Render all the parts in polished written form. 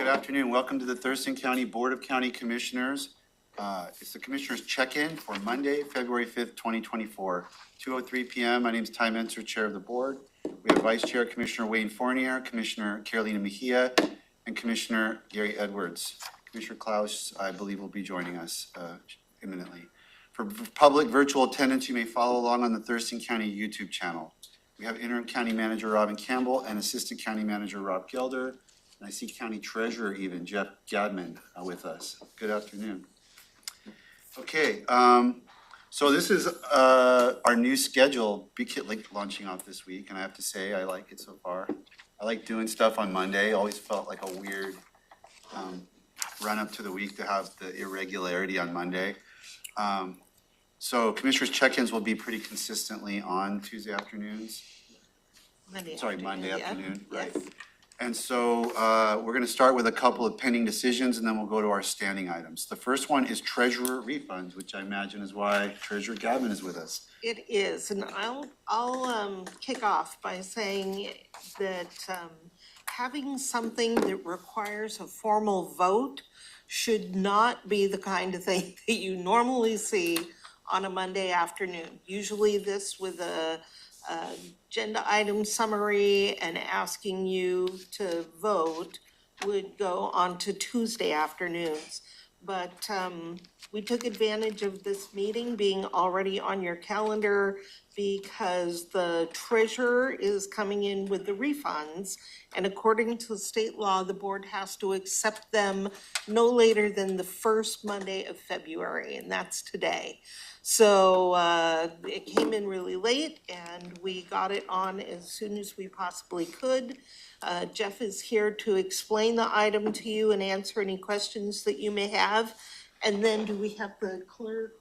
Good afternoon. Welcome to the Thurston County Board of County Commissioners. It's the Commissioners check-in for Monday, February 5th, 2024, 2:03 p.m. My name is Ty Menser, Chair of the Board. We have Vice Chair Commissioner Wayne Fournier, Commissioner Carolina Mejia, and Commissioner Gary Edwards. Commissioner Klaus, I believe, will be joining us imminently. For public virtual attendance, you may follow along on the Thurston County YouTube channel. We have Interim County Manager Robin Campbell and Assistant County Manager Rob Gelder. And I see County Treasurer even, Jeff Gadman, with us. Good afternoon. Okay, so this is our new schedule, like launching off this week, and I have to say I like it so far. I like doing stuff on Monday. Always felt like a weird run up to the week to have the irregularity on Monday. So Commissioners check-ins will be pretty consistently on Tuesday afternoons. Monday afternoon, right? Yes. And so we're going to start with a couple of pending decisions, and then we'll go to our standing items. The first one is treasurer refunds, which I imagine is why Treasurer Gadman is with us. It is, and I'll kick off by saying that having something that requires a formal vote should not be the kind of thing that you normally see on a Monday afternoon. Usually this with a agenda item summary and asking you to vote would go on to Tuesday afternoons. But we took advantage of this meeting being already on your calendar because the treasurer is coming in with the refunds, and according to state law, the board has to accept them no later than the first Monday of February, and that's today. So it came in really late and we got it on as soon as we possibly could. Jeff is here to explain the item to you and answer any questions that you may have. And then do we have the clerk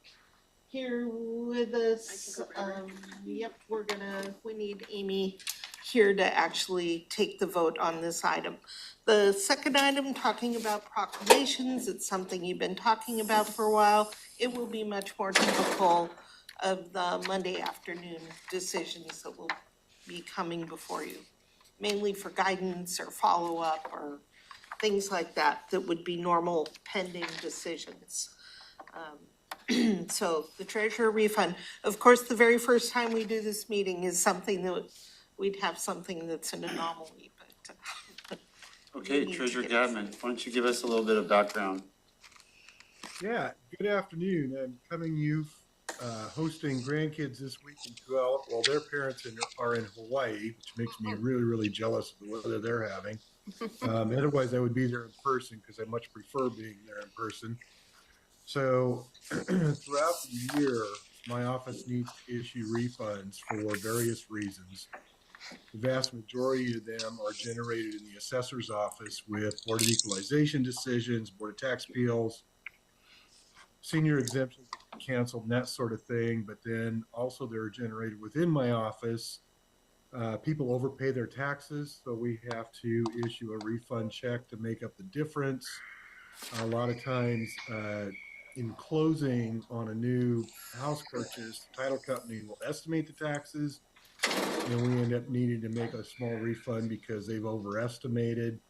here with us? Yep, we need Amy here to actually take the vote on this item. The second item, talking about proclamations, it's something you've been talking about for a while. It will be much more typical of the Monday afternoon decisions that will be coming before you, mainly for guidance or follow-up or things like that that would be normal pending decisions. So the treasurer refund, of course, the very first time we do this meeting is something that we'd have something that's an anomaly, but okay, Treasurer Gadman, why don't you give us a little bit of background? Yeah, good afternoon. I'm coming you hosting grandkids this week while their parents are in Hawaii, which makes me really, really jealous of the weather they're having. Otherwise, I would be there in person because I much prefer being there in person. So throughout the year, my office needs to issue refunds for various reasons. The vast majority of them are generated in the assessor's office with Board of Equalization decisions, Board of Tax Appeals, senior exemptions canceled, and that sort of thing. But then also they're generated within my office. People overpay their taxes, so we have to issue a refund check to make up the difference. A lot of times in closing on a new house purchase, the title company will estimate the taxes, and we end up needing to make a small refund because they've overestimated.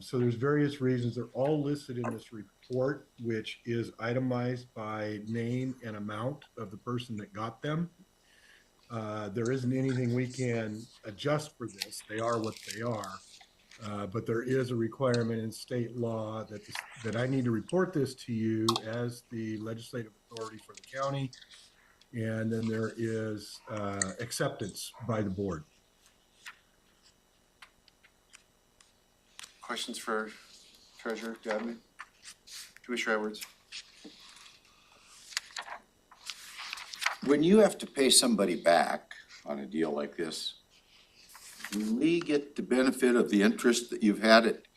So there's various reasons. They're all listed in this report, which is itemized by name and amount of the person that got them. There isn't anything we can adjust for this. They are what they are. But there is a requirement in state law that I need to report this to you as the legislative authority for the county. And then there is acceptance by the board. Questions for Treasurer Gadman? Commissioner Edwards? When you have to pay somebody back on a deal like this, do we get the benefit of the interest that you've had it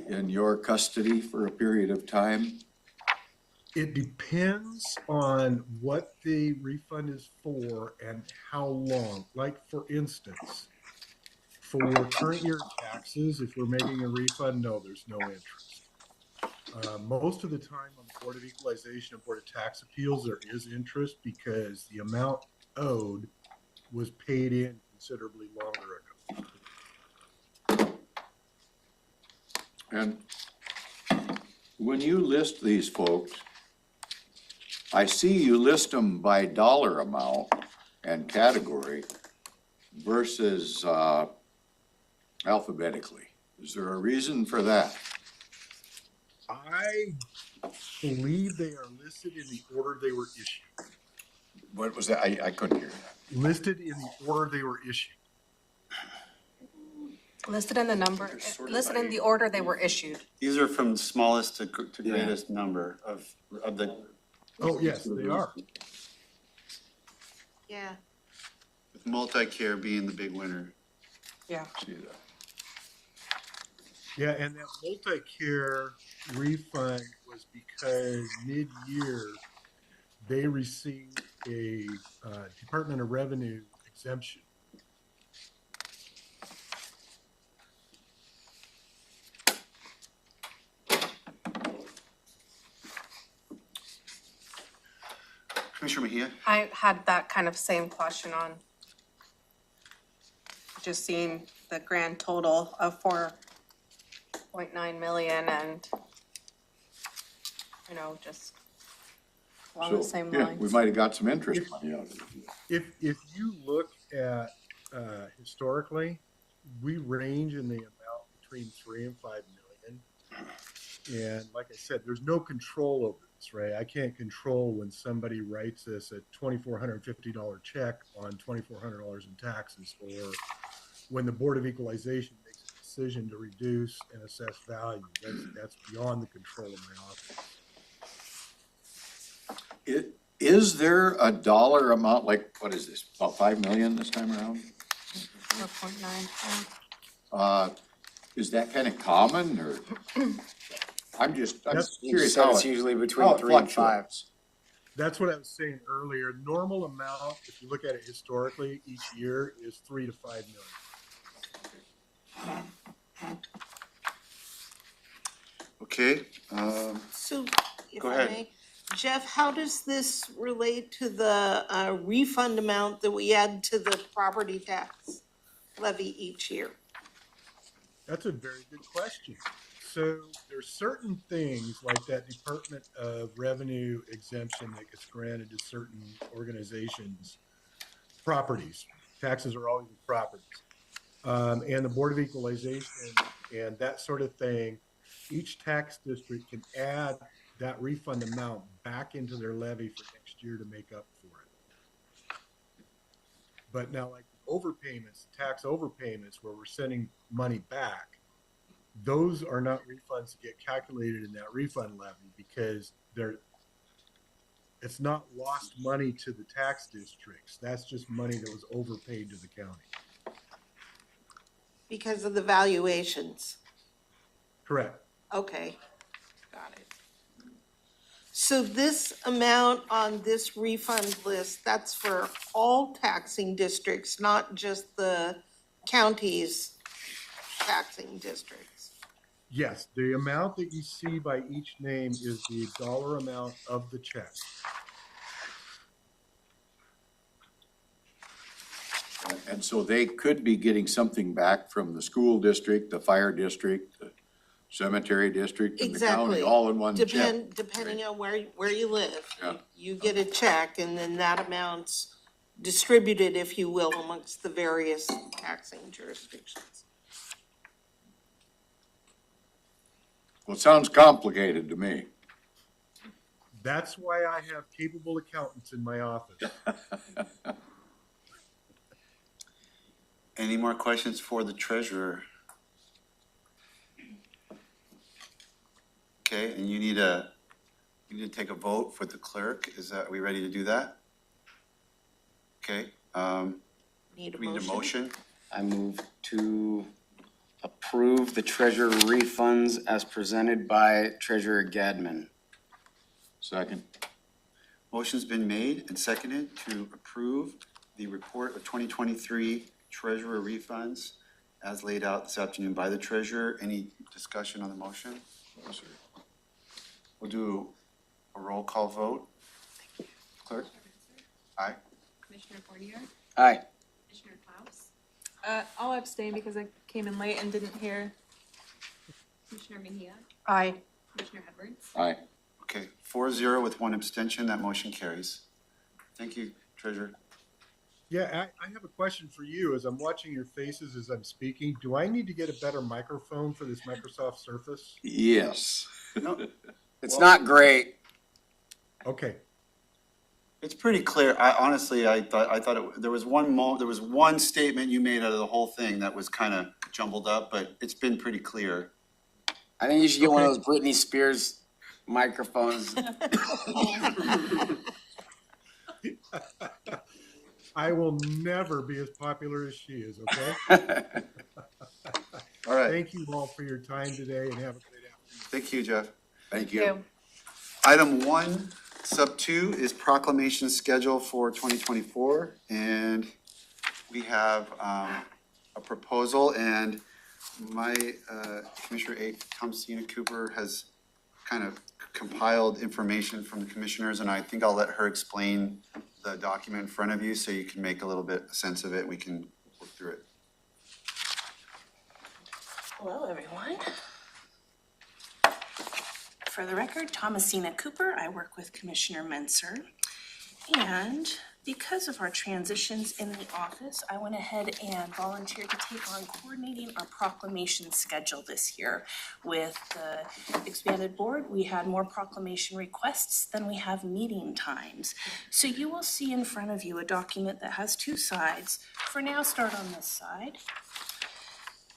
in your custody for a period of time? It depends on what the refund is for and how long. Like, for instance, for current year taxes, if we're making a refund, no, there's no interest. Most of the time on the Board of Equalization and Board of Tax Appeals, there is interest because the amount owed was paid in considerably longer ago. And when you list these folks, I see you list them by dollar amount and category versus alphabetically. Is there a reason for that? I believe they are listed in the order they were issued. What was that? I couldn't hear that. Listed in the order they were issued. Listed in the number, listed in the order they were issued. These are from smallest to greatest number of the. Oh, yes, they are. Yeah. With multi-care being the big winner. Yeah. See that? Yeah, and that multi-care refund was because mid-year, they received a Department of Revenue exemption. Commissioner Mejia? I had that kind of same question on just seeing the grand total of 4.9 million and, you know, just along the So, same yeah, lines. we might have got some interest money out of it. If you look at historically, we range in the amount between 3 and 5 million. And like I said, there's no control over this, right? I can't control when somebody writes us a $2,450 check on $2,400 in taxes, or when the Board of Equalization makes a decision to reduce and assess value. That's beyond the control of my office. Is there a dollar amount, like, what is this, about 5 million this time around? 4.9, Is that kind of common, or? I'm That's- curious So how it's it, usually how between it 3 and fluctuates. 5. That's what I was saying earlier. Normal amount, if you look at it historically, each year is 3 to 5 million. Okay, So, if Go I ahead. may, Jeff, how does this relate to the refund amount that we add to the property tax levy each year? That's a very good question. So there's certain things like that Department of Revenue exemption that gets granted to certain organizations, properties. Taxes are always properties. And the Board of Equalization and that sort of thing, each tax district can add that refund amount back into their levy for next year to make up for it. But now, like overpayments, tax overpayments where we're sending money back, those are not refunds that get calculated in that refund levy because it's not lost money to the tax districts. That's just money that was overpaid to the county. Because of the valuations? Correct. Okay, got it. So this amount on this refund list, that's for all taxing districts, not just the county's taxing districts? Yes, the amount that you see by each name is the dollar amount of the check. And so they could be getting something back from the school district, the fire district, the cemetery district, and the county, Exactly. all in one check. Depending on where you live. Yeah. You get a check and then that amount's distributed, if you will, amongst the various taxing jurisdictions. Well, it sounds complicated to me. That's why I have capable accountants in my office. any more questions for the treasurer? Okay, and you need to take a vote for the clerk. Are we ready to do that? Okay, Need a we need a motion? motion. I move to approve the treasurer refunds as presented by Treasurer Gadman. Second. Motion's been made and seconded to approve the report of 2023 treasurer refunds as laid out this afternoon by the treasurer. Any discussion on the motion? We'll do a roll call vote. Clerk? Aye. Commissioner Fournier, Aye. Commissioner Klaus, I'll abstain because I came in late and didn't hear Commissioner Mejia, Aye. Commissioner Edwards. Aye. Okay, 4-0 with one abstention, that motion carries. Thank you, Treasurer. Yeah, I have a question for you. As I'm watching your faces as I'm speaking, do I need to get a better microphone for this Microsoft Surface? Yes. No, It's not great. Okay, it's pretty clear. I honestly, I thought there was one statement you made out of the whole thing that was kind of jumbled up, but it's been pretty clear. I think you should get one of Okay. those Britney Spears microphones. I will never be as popular as she is, okay? All right, Thank you all for your time today and have a great afternoon. thank you, Jeff. Thank you. Item 1, sub 2 is proclamation schedule for 2024. And we have a proposal, and my Commissioner Thomasina Cooper has kind of compiled information from the commissioners, and I think I'll let her explain the document in front of you so you can make a little bit of sense of it. We can work through it. Hello, everyone. For the record, Thomasina Cooper. I work with Commissioner Menser. And because of our transitions in the office, I went ahead and volunteered to take on coordinating our proclamation schedule this year. With the expanded board, we had more proclamation requests than we have meeting times. So you will see in front of you a document that has two sides. For now, start on this side.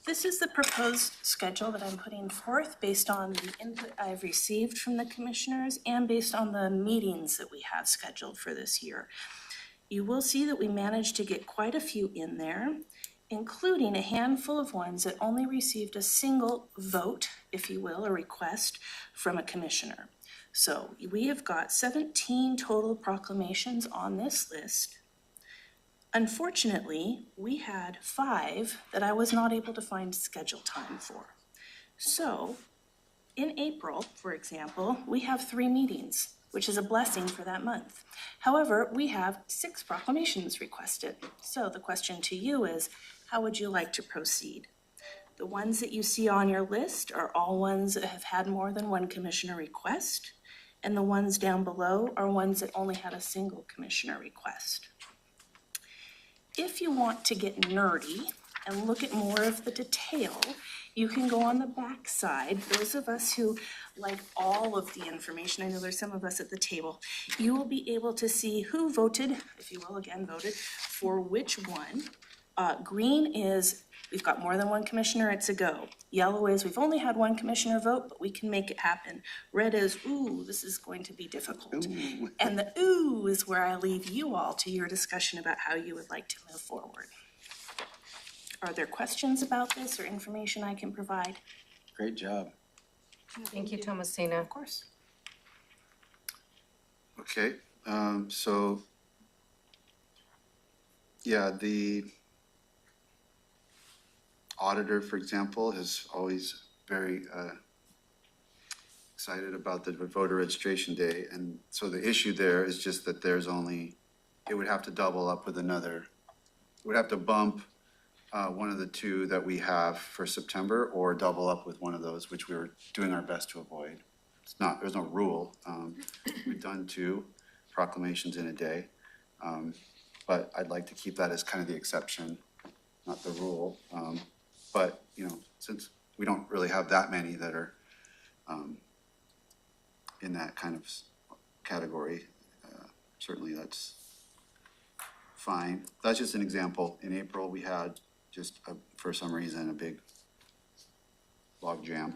This is the proposed schedule that I'm putting forth based on the input I've received from the commissioners and based on the meetings that we have scheduled for this year. You will see that we managed to get quite a few in there, including a handful of ones that only received a single vote, if you will, a request from a commissioner. So we have got 17 total proclamations on this list. Unfortunately, we had 5 that I was not able to find schedule time for. So, in April, for example, we have 3 meetings, which is a blessing for that month. However, we have 6 proclamations requested. So the question to you is, how would you like to proceed? The ones that you see on your list are all ones that have had more than one commissioner request, and the ones down below are ones that only had a single commissioner request. If you want to get nerdy and look at more of the detail, you can go on the back side. Those of us who like all of the information, I know there's some of us at the table, you will be able to see who voted, if you will, again, voted for which one. Green is, we've got more than one commissioner, it's a go. Yellow is, we've only had one commissioner vote, but we can make it happen. Red is, ooh, this is going to be difficult. Ooh. And the ooh is where I leave you all to your discussion about how you would like to move forward. Are there questions about this or information I can provide? Great job. Thank you, Thomasina. Of course. Okay, so, yeah, the auditor, for example, is always very excited about the voter registration day. And so the issue there is just that there's only, it would have to double up with another, it would have to bump one of the 2 that we have for September, or double up with one of those, which we were doing our best to avoid. It's not, there's no rule. We've done 2 proclamations in a day. But I'd like to keep that as kind of the exception, not the rule. But, you know, since we don't really have that many that are in that kind of category, certainly that's fine. That's just an example. In April, we had just, for some reason, a big log jam.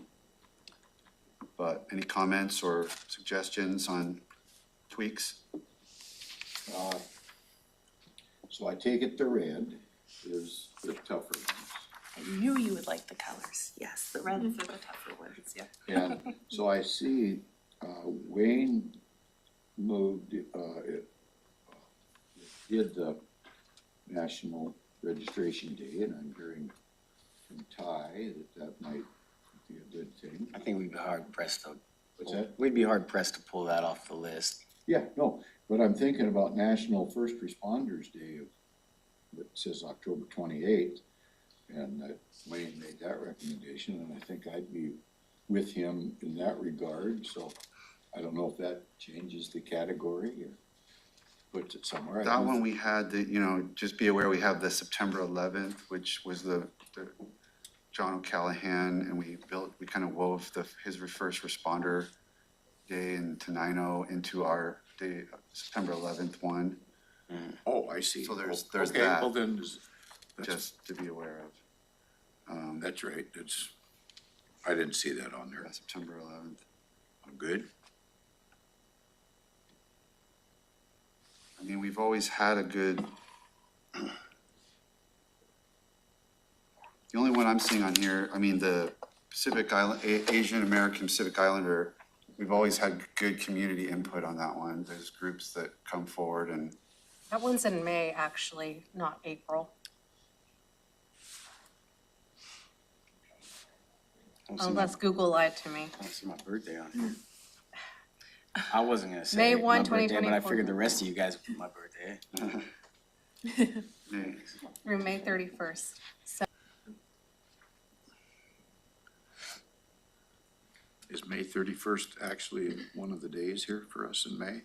But any comments or suggestions on tweaks? So I take it the red is the tougher ones. I knew you would like the colors. Yes, the reds are the tougher ones, yeah. And so I see Wayne moved, did the National Registration Day, and I'm hearing from Ty that might be a good thing. I think we'd be hard pressed to. What's that? We'd be hard pressed to pull that off the list. Yeah, no, but I'm thinking about National First Responders Day that says October 28th. And Wayne made that recommendation, and I think I'd be with him in that regard, so I don't know if that changes the category or puts it somewhere. That one we had the, you know, just be aware, we have the September 11th, which was the John O'Callahan, and we kind of wove his first responder day in Tenino into our day, September 11th one, Oh, I see. So there's Okay, that. well then, that's, just to be aware of. that's right, I didn't see that on there. September 11th. Good. I mean, we've always had a good. The only one I'm seeing on here, I mean, the Pacific Island, Asian American Pacific Islander, we've always had good community input on that one. There's groups that come forward and. That one's in May, actually, not April. Unless Google lied to me. I see my birthday on here. I wasn't gonna say May my 1, birthday, but I 2024. figured the rest of you guys would put my birthday. Hey, Through May 31st. Is May 31st actually one of the days here for us in May?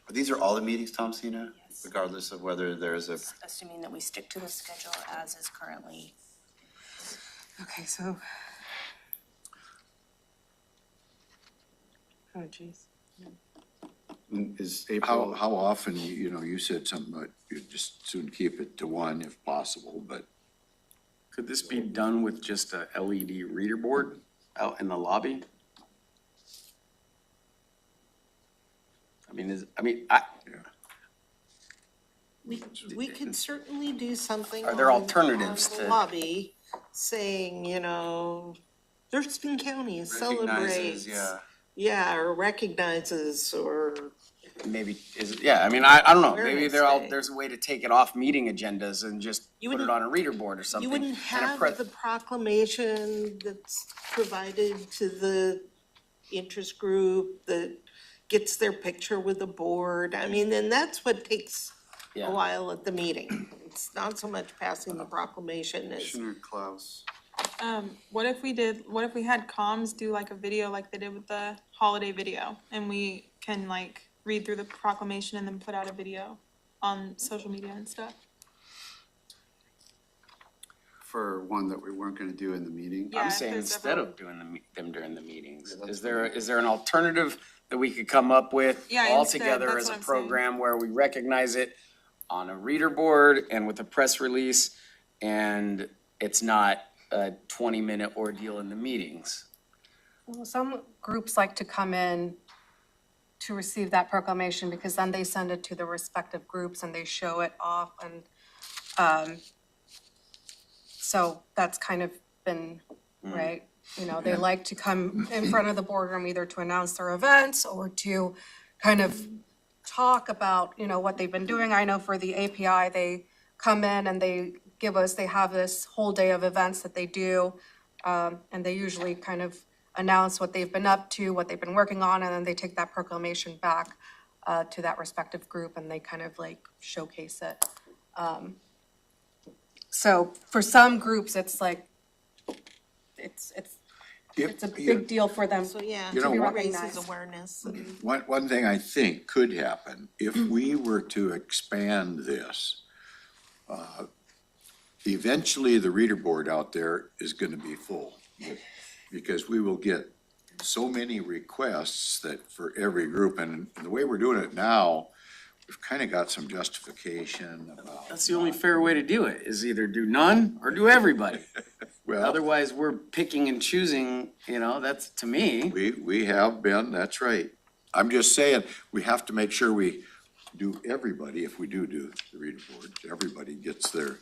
These are all the meetings, Thomasina, Yes. regardless of whether there's a. Assuming that we stick to the schedule as is currently. Okay, so. Oh, geez. Is April. How often, you know, you said something about you just soon keep it to one if possible, but Could this be done with just a LED reader board out in the lobby? We could certainly do something. Are there on alternatives the to- lobby, saying, you know, Thurston County Recognizes, celebrates. yeah. Yeah, or recognizes, or, Maybe, I don't know, maybe Awareness Day. there's a way to take it off meeting agendas and just You put it wouldn't- on a reader board or something. you wouldn't and a have press- the proclamation that's provided to the interest group that gets their picture with the board. I mean, then that's what takes a Yeah. while at the meeting. It's not so much passing the proclamation as, Commissioner Klaus. What if we had comms do like a video like they did with the holiday video, and we can like read through the proclamation and then put out a video on social media and stuff? For one that we weren't gonna do in the meeting. Yeah, I'm if saying there's instead ever- of doing them during the meetings, Yeah, that's is there an alternative that we could come up with Yeah, all instead, together that's as a what I'm saying. program where we recognize it on a reader board and with a press release, and it's not a 20-minute ordeal in the meetings? Well, some groups like to come in to receive that proclamation because then they send it to the respective groups and they show it off and, so that's kind of been, right? You know, they like to come in front of the boardroom either to announce their events or to kind of talk about, you know, what they've been doing. I know for the API, they come in and they have this whole day of events that they do. And they usually kind of announce what they've been up to, what they've been working on, and then they take that proclamation back to that respective group and they kind of like showcase it. So for some groups, it's like, it's a big deal for them. so yeah, You know it what? raises Recognized. awareness and. one thing I think could happen, if we were to expand this, eventually the reader board out there is gonna be full. Because we will get so many requests that for every group, and the way we're doing it now, we've kinda got some justification about. That's the only fair way to do it, is either do none or do everybody. Well, Otherwise, we're picking and choosing, that's, to me. we have been, that's right. I'm just saying, we have to make sure we do everybody, if we do the reader board, everybody gets their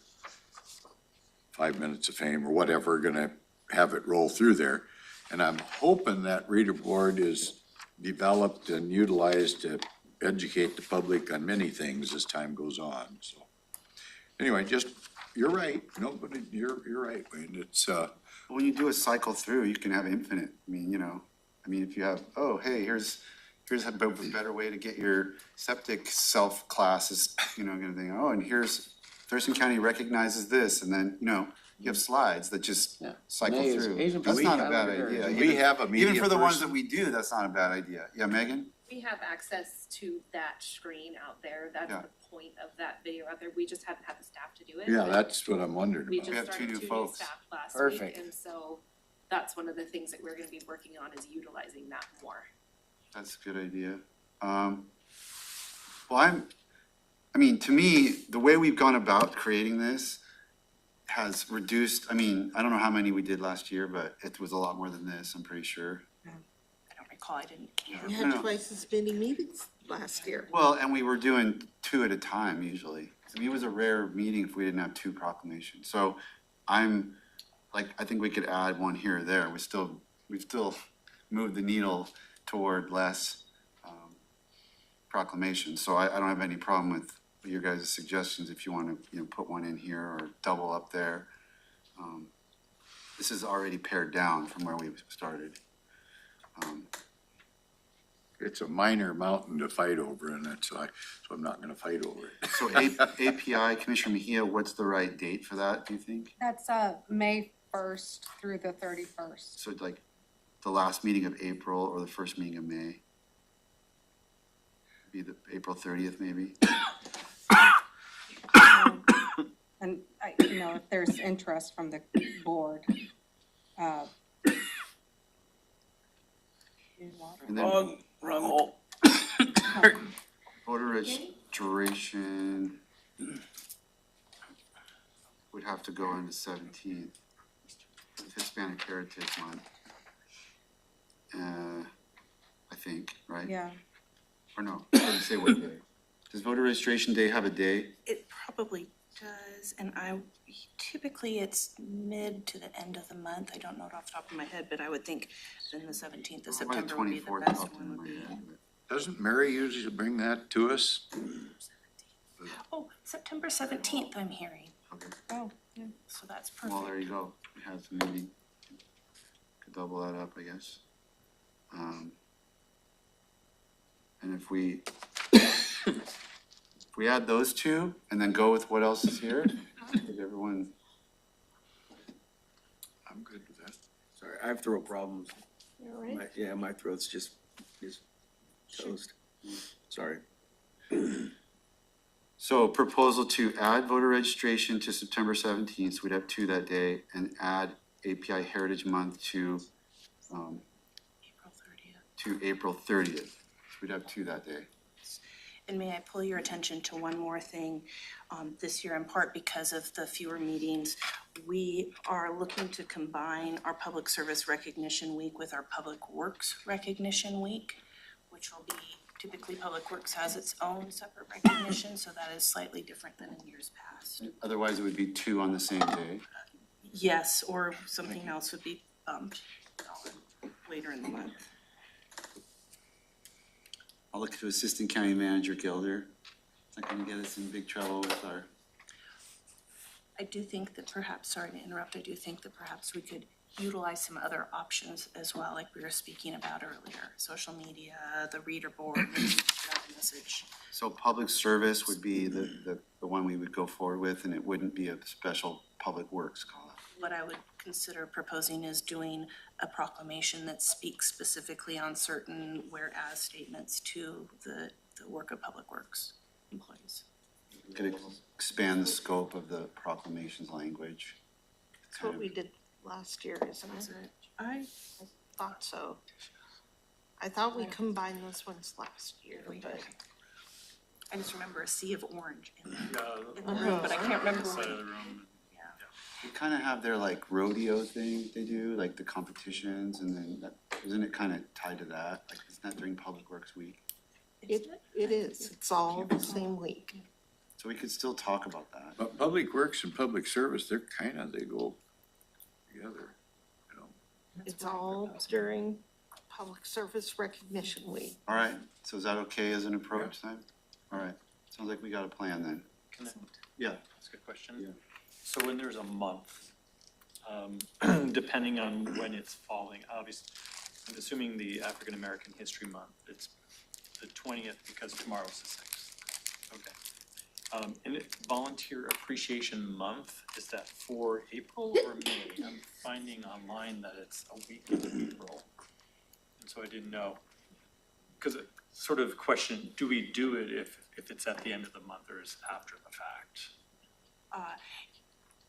5 minutes of fame or whatever, gonna have it roll through there. And I'm hoping that reader board is developed and utilized to educate the public on many things as time goes on, so. Anyway, you're right, nobody, you're right, Wayne, it's, When you do a cycle through, you can have infinite. If you have, oh, hey, here's a better way to get your septic self classes, kind of thing. Oh, and here's Thurston County recognizes this, and then, You have slides that just Yeah. cycle May is through. Asian That's Pacific not a bad Islander idea. Heritage. We Even- have a media Even for the ones that person. we do, that's not a bad idea. Yeah, Megan? We have access to that screen out there. That's Yeah. the point of that video out there. We just haven't had the staff to do it. Yeah, but that's what I'm wondering We about. We just have two started new 2 new folks. staff last Perfect. week, and so that's one of the things that we're gonna be working on is utilizing that more. That's a good idea. Well, I mean, to me, the way we've gone about creating this has reduced, I mean, I don't know how many we did last year, but it was a lot more than this, I'm pretty sure. I don't recall, I didn't count. We I had know. twice as many meetings last year. Well, and we were doing 2 at a time usually. I mean, it was a rare meeting if we didn't have 2 proclamations. So I'm, like, I think we could add one here or there. We've still moved the needle toward less proclamations. So I don't have any problem with your guys' suggestions if you want to, you know, put one in here or double up there. This is already pared down from where we started. It's a minor mountain to fight over, and so I'm not gonna fight over it. So API, Commissioner Mejia, what's the right date for that, do you think? That's, May 1st through the 31st. So like the last meeting of April or the first meeting of May? Be the April 30th maybe? And if there's interest from the board, And then Wrong. voter registration would have to go on the 17th, Hispanic Heritage Month. I think, right? yeah. Or no, it doesn't say what day. Does voter registration day have a day? It probably does, and typically it's mid to the end of the month. I don't know it off the top of my head, but I would think then the 17th of Probably the September would be the 24th best popped one into would my be. head, but- Doesn't Mary usually bring that to us? Oh, September 17th, I'm hearing, Okay, Oh, yeah. so that's well, perfect. there you go. We have some meeting. Could double that up, I guess. And if we add those 2 and then go with what else is here, I think everyone, I'm good with that. Sorry, I have throat problems. You all right? My throat's just toast. Sorry. so proposal to add voter registration to September 17th, so we'd have 2 that day, and add API Heritage Month to April 30th. April 30th. So we'd have 2 that day. And may I pull your attention to one more thing? This year, in part because of the fewer meetings, we are looking to combine our Public Service Recognition Week with our Public Works Recognition Week, which will be, typically Public Works has its own separate recognition, so that is slightly different than in years past. Otherwise, it would be 2 on the same day. Yes, or something else would be bumped later in the month. I'll look to Assistant County Manager Gilder. It's not gonna get us in big trouble with our, I do think that perhaps, sorry to interrupt, I do think that perhaps we could utilize some other options as well, like we were speaking about earlier. Social media, the reader board, maybe another message. so public service would be the one we would go forward with, and it wouldn't be a special public works call out. What I would consider proposing is doing a proclamation that speaks specifically on certain whereas statements to the work of Public Works employees. Could expand the scope of the proclamation's language. That's what we did last year, isn't it? I Thought so. I thought we combined those ones last year, but. I just remember a sea of orange in Uh-huh. the room, but I can't remember what. They kind of have their like rodeo thing they do, like the competitions, and then that, isn't it kind of tied to that? Like, isn't that during Public Works Week? It is, it's all the same week. So we could still talk about that. But Public Works and Public Service, they go together, you know. It's all during Public Service Recognition Week. All right, so is that okay as an approach then? All right, sounds like we got a plan then. Can I Yeah. ask a question? Yeah. So when there's a month, depending on when it's falling, obviously, I'm assuming the African American History Month, it's the 20th because tomorrow's the 6th. Okay. And Volunteer Appreciation Month, is that for April or May? I'm finding online that it's a week in April. And so I didn't know. Because it sort of question, do we do it if it's at the end of the month or is it after the fact?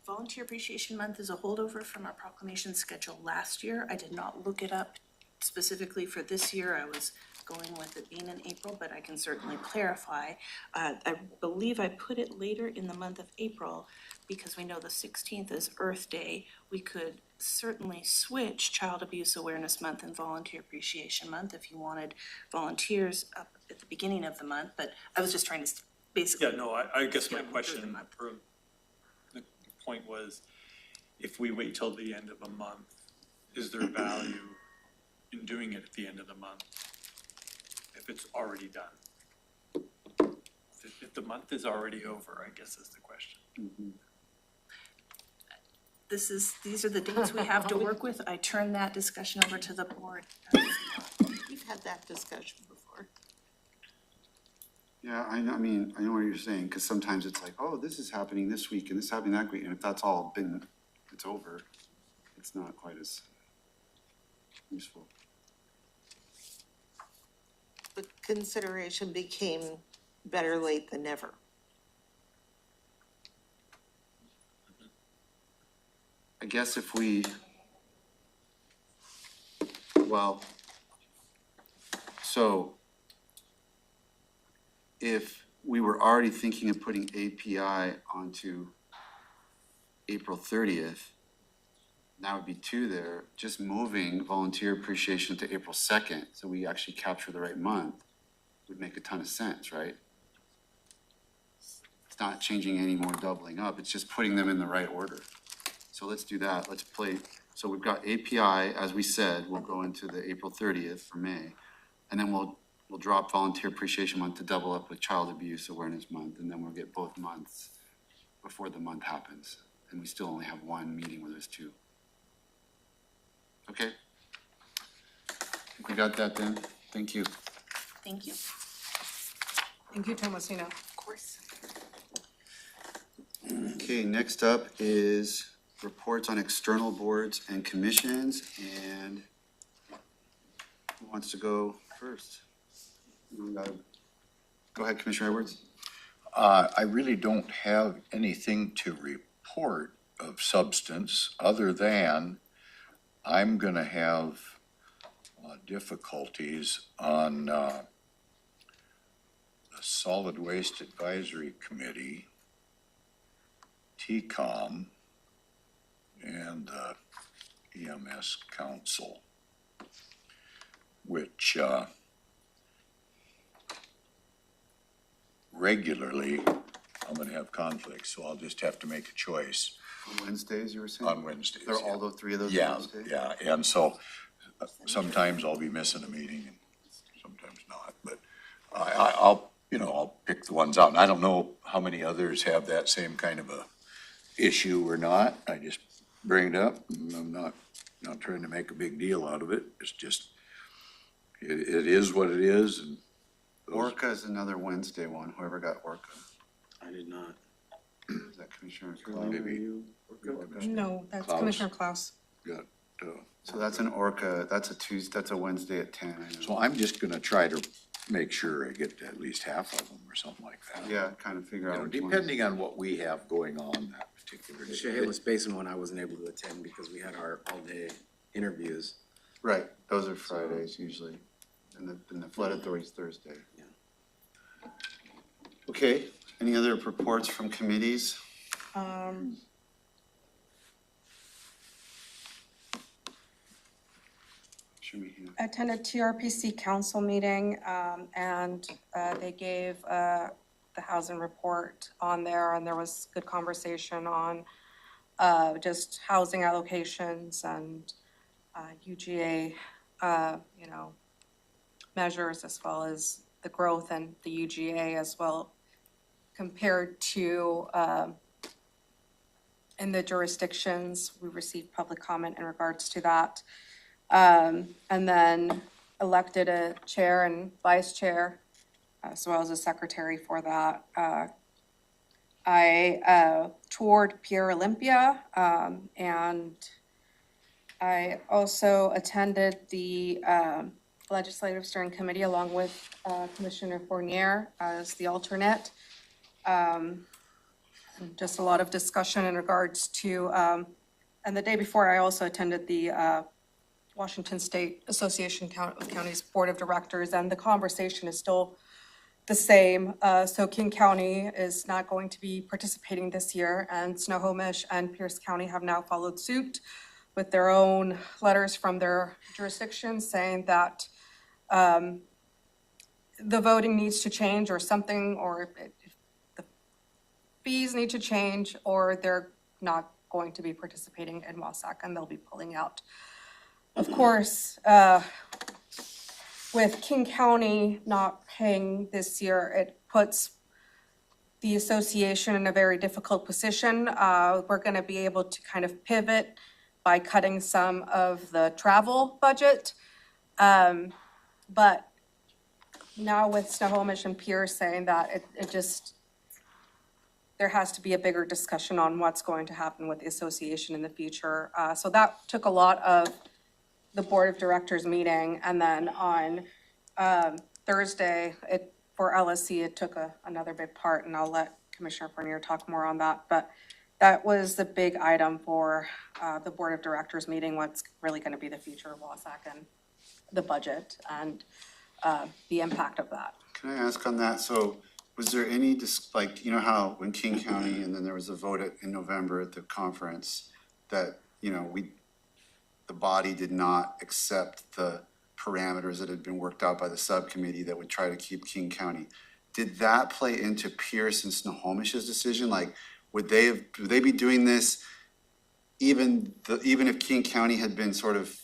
Volunteer Appreciation Month is a holdover from our proclamation schedule last year. I did not look it up specifically for this year. I was going with it being in April, but I can certainly clarify. I believe I put it later in the month of April because we know the 16th is Earth Day. We could certainly switch Child Abuse Awareness Month and Volunteer Appreciation Month if you wanted volunteers up at the beginning of the month, but I was just trying to basically. Yeah, no, I guess my Yeah, question, or the point was, if we wait till the end of a month, is there value in doing it at the end of the month if it's already done? If the month is already over, I guess is the question. These are the dates we have to work with. I turn that discussion over to the board. We've had that discussion before. Yeah, I know, I mean, I know what you're saying, because sometimes it's like, oh, this is happening this week and this is happening that week, and if that's all been, it's over, it's not quite as useful. But consideration became better late than never. I guess if we, well, so if we were already thinking of putting API onto April 30th, that would be two there, just moving volunteer appreciation to April 2nd, so we actually capture the right month, would make a ton of sense, right? It's not changing any more doubling up, it's just putting them in the right order. So let's do that, let's play, so we've got API, as we said, we'll go into the April 30th for May, and then we'll drop Volunteer Appreciation Month to double up with Child Abuse Awareness Month, and then we'll get both months before the month happens, and we still only have one meeting where there's two. Okay? I think we got that then, thank you. Thank you. Thank you, Thomasina. Of course. Okay, next up is reports on external boards and commissions, and who wants to go first? Go ahead, Commissioner Edwards. I really don't have anything to report of substance other than I'm gonna have difficulties on the Solid Waste Advisory Committee, TCOM, and the EMS Council, which regularly I'm gonna have conflicts, so I'll just have to make a choice On Wednesdays, you were saying? on Wednesdays. They're all those three of those Yeah, Wednesdays? yeah, and so sometimes I'll be missing a meeting and sometimes not, but I'll pick the ones out. And I don't know how many others have that same kind of a issue or not. I just bring it up, and I'm not trying to make a big deal out of it. It's just, it is what it is, and Orca is another Wednesday one, whoever got Orca. I did not. Is that Commissioner Carolina, Cloud? are you okay? No, that's Klaus. Commissioner Klaus. got, So that's an Orca, that's a Tuesday, that's a Wednesday at 10, I know. so I'm just gonna try to make sure I get at least half of them or something like that. Yeah, kind of figure You out know, which one. depending on what we have going on that particular day. Shahid was basing when I wasn't able to attend because we had our all-day interviews. Right, those are Fridays usually, and the flood authority's Thursday. Yeah. Okay, any other reports from committees? Should we hear? Attended TRPC council meeting, and they gave the housing report on there, and there was good conversation on just housing allocations and UGA, measures, as well as the growth and the UGA as well, compared to in the jurisdictions. We received public comment in regards to that. And then elected a chair and vice chair, as well as a secretary for that I toured Pier Olympia, and I also attended the Legislative Steering Committee along with Commissioner Fournier as the alternate. Just a lot of discussion in regards to, and the day before, I also attended the Washington State Association of Counties Board of Directors, and the conversation is still the same. So King County is not going to be participating this year, and Snohomish and Pierce County have now followed suit with their own letters from their jurisdictions saying that the voting needs to change or something, or the fees need to change, or they're not going to be participating in WASAC and they'll be pulling out. Of course, with King County not paying this year, it puts the association in a very difficult position. We're going to be able to kind of pivot by cutting some of the travel budget. But now with Snohomish and Pierce saying that there has to be a bigger discussion on what's going to happen with the association in the future. So that took a lot of the board of directors meeting, and then on Thursday, for LSC, it took another big part, and I'll let Commissioner Fournier talk more on that. But that was the big item for the board of directors meeting, what's really going to be the future of WASAC and the budget and the impact of that. Can I ask on that? So was there any, like, you know how when King County, and then there was a vote in November at the conference that, the body did not accept the parameters that had been worked out by the subcommittee that would try to keep King County. Did that play into Pierce and Snohomish's decision? Like, would they be doing this even if King County had been sort of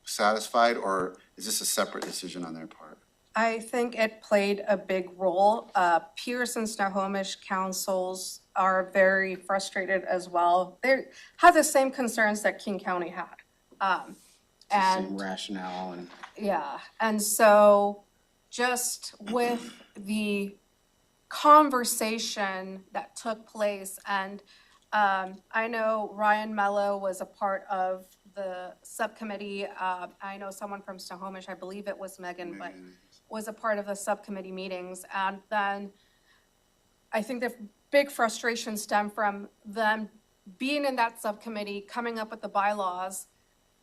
satisfied, or is this a separate decision on their part? I think it played a big role. Pierce and Snohomish councils are very frustrated as well. They have the same concerns that King County had. Same rationale and. Yeah, and so just with the conversation that took place, and I know Ryan Mello was a part of the subcommittee. I know someone from Snohomish, I believe it was Megan, but was a part of the subcommittee meetings. And then I think the big frustration stemmed from them being in that subcommittee, coming up with the bylaws,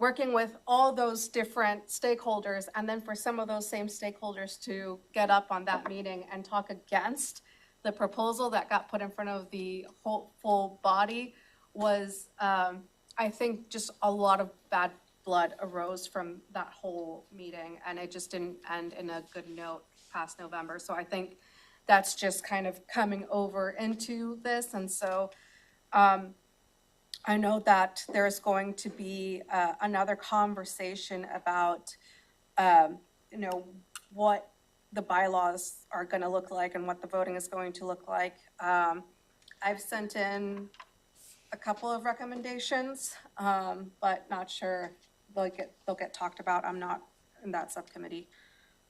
working with all those different stakeholders, and then for some of those same stakeholders to get up on that meeting and talk against the proposal that got put in front of the whole full body was, I think, just a lot of bad blood arose from that whole meeting, and it just didn't end in a good note past November. So I think that's just kind of coming over into this, and so I know that there's going to be another conversation about, what the bylaws are going to look like and what the voting is going to look like. I've sent in a couple of recommendations, but not sure they'll get talked about. I'm not in that subcommittee.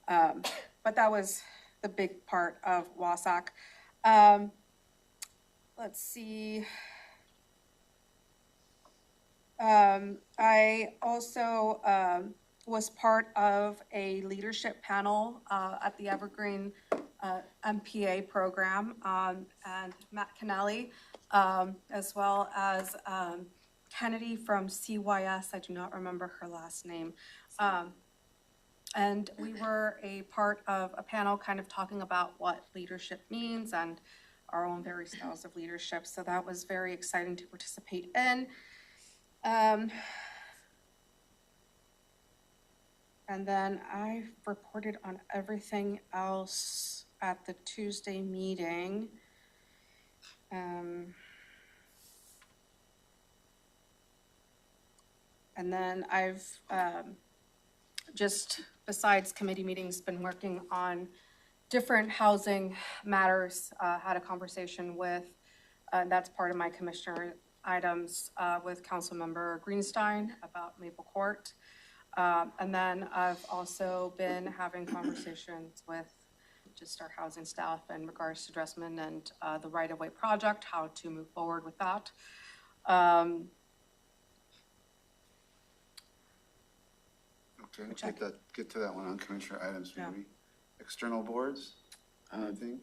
But that was the big part of WASAC. Let's see. I also was part of a leadership panel at the Evergreen MPA program, and Matt Kennelly, as well as Kennedy from CYS. I do not remember her last name. And we were a part of a panel kind of talking about what leadership means and our own various styles of leadership. So that was very exciting to participate in. And then I reported on everything else at the Tuesday meeting. And then I've just, besides committee meetings, been working on different housing matters. Had a conversation with, that's part of my commissioner items, with Councilmember Greenstein about Maple Court. And then I've also been having conversations with just our housing staff in regards to Dressman and the right-of-way project, how to move forward with that. Okay, get to that one on commissioner items, Yeah. maybe. External boards, anything?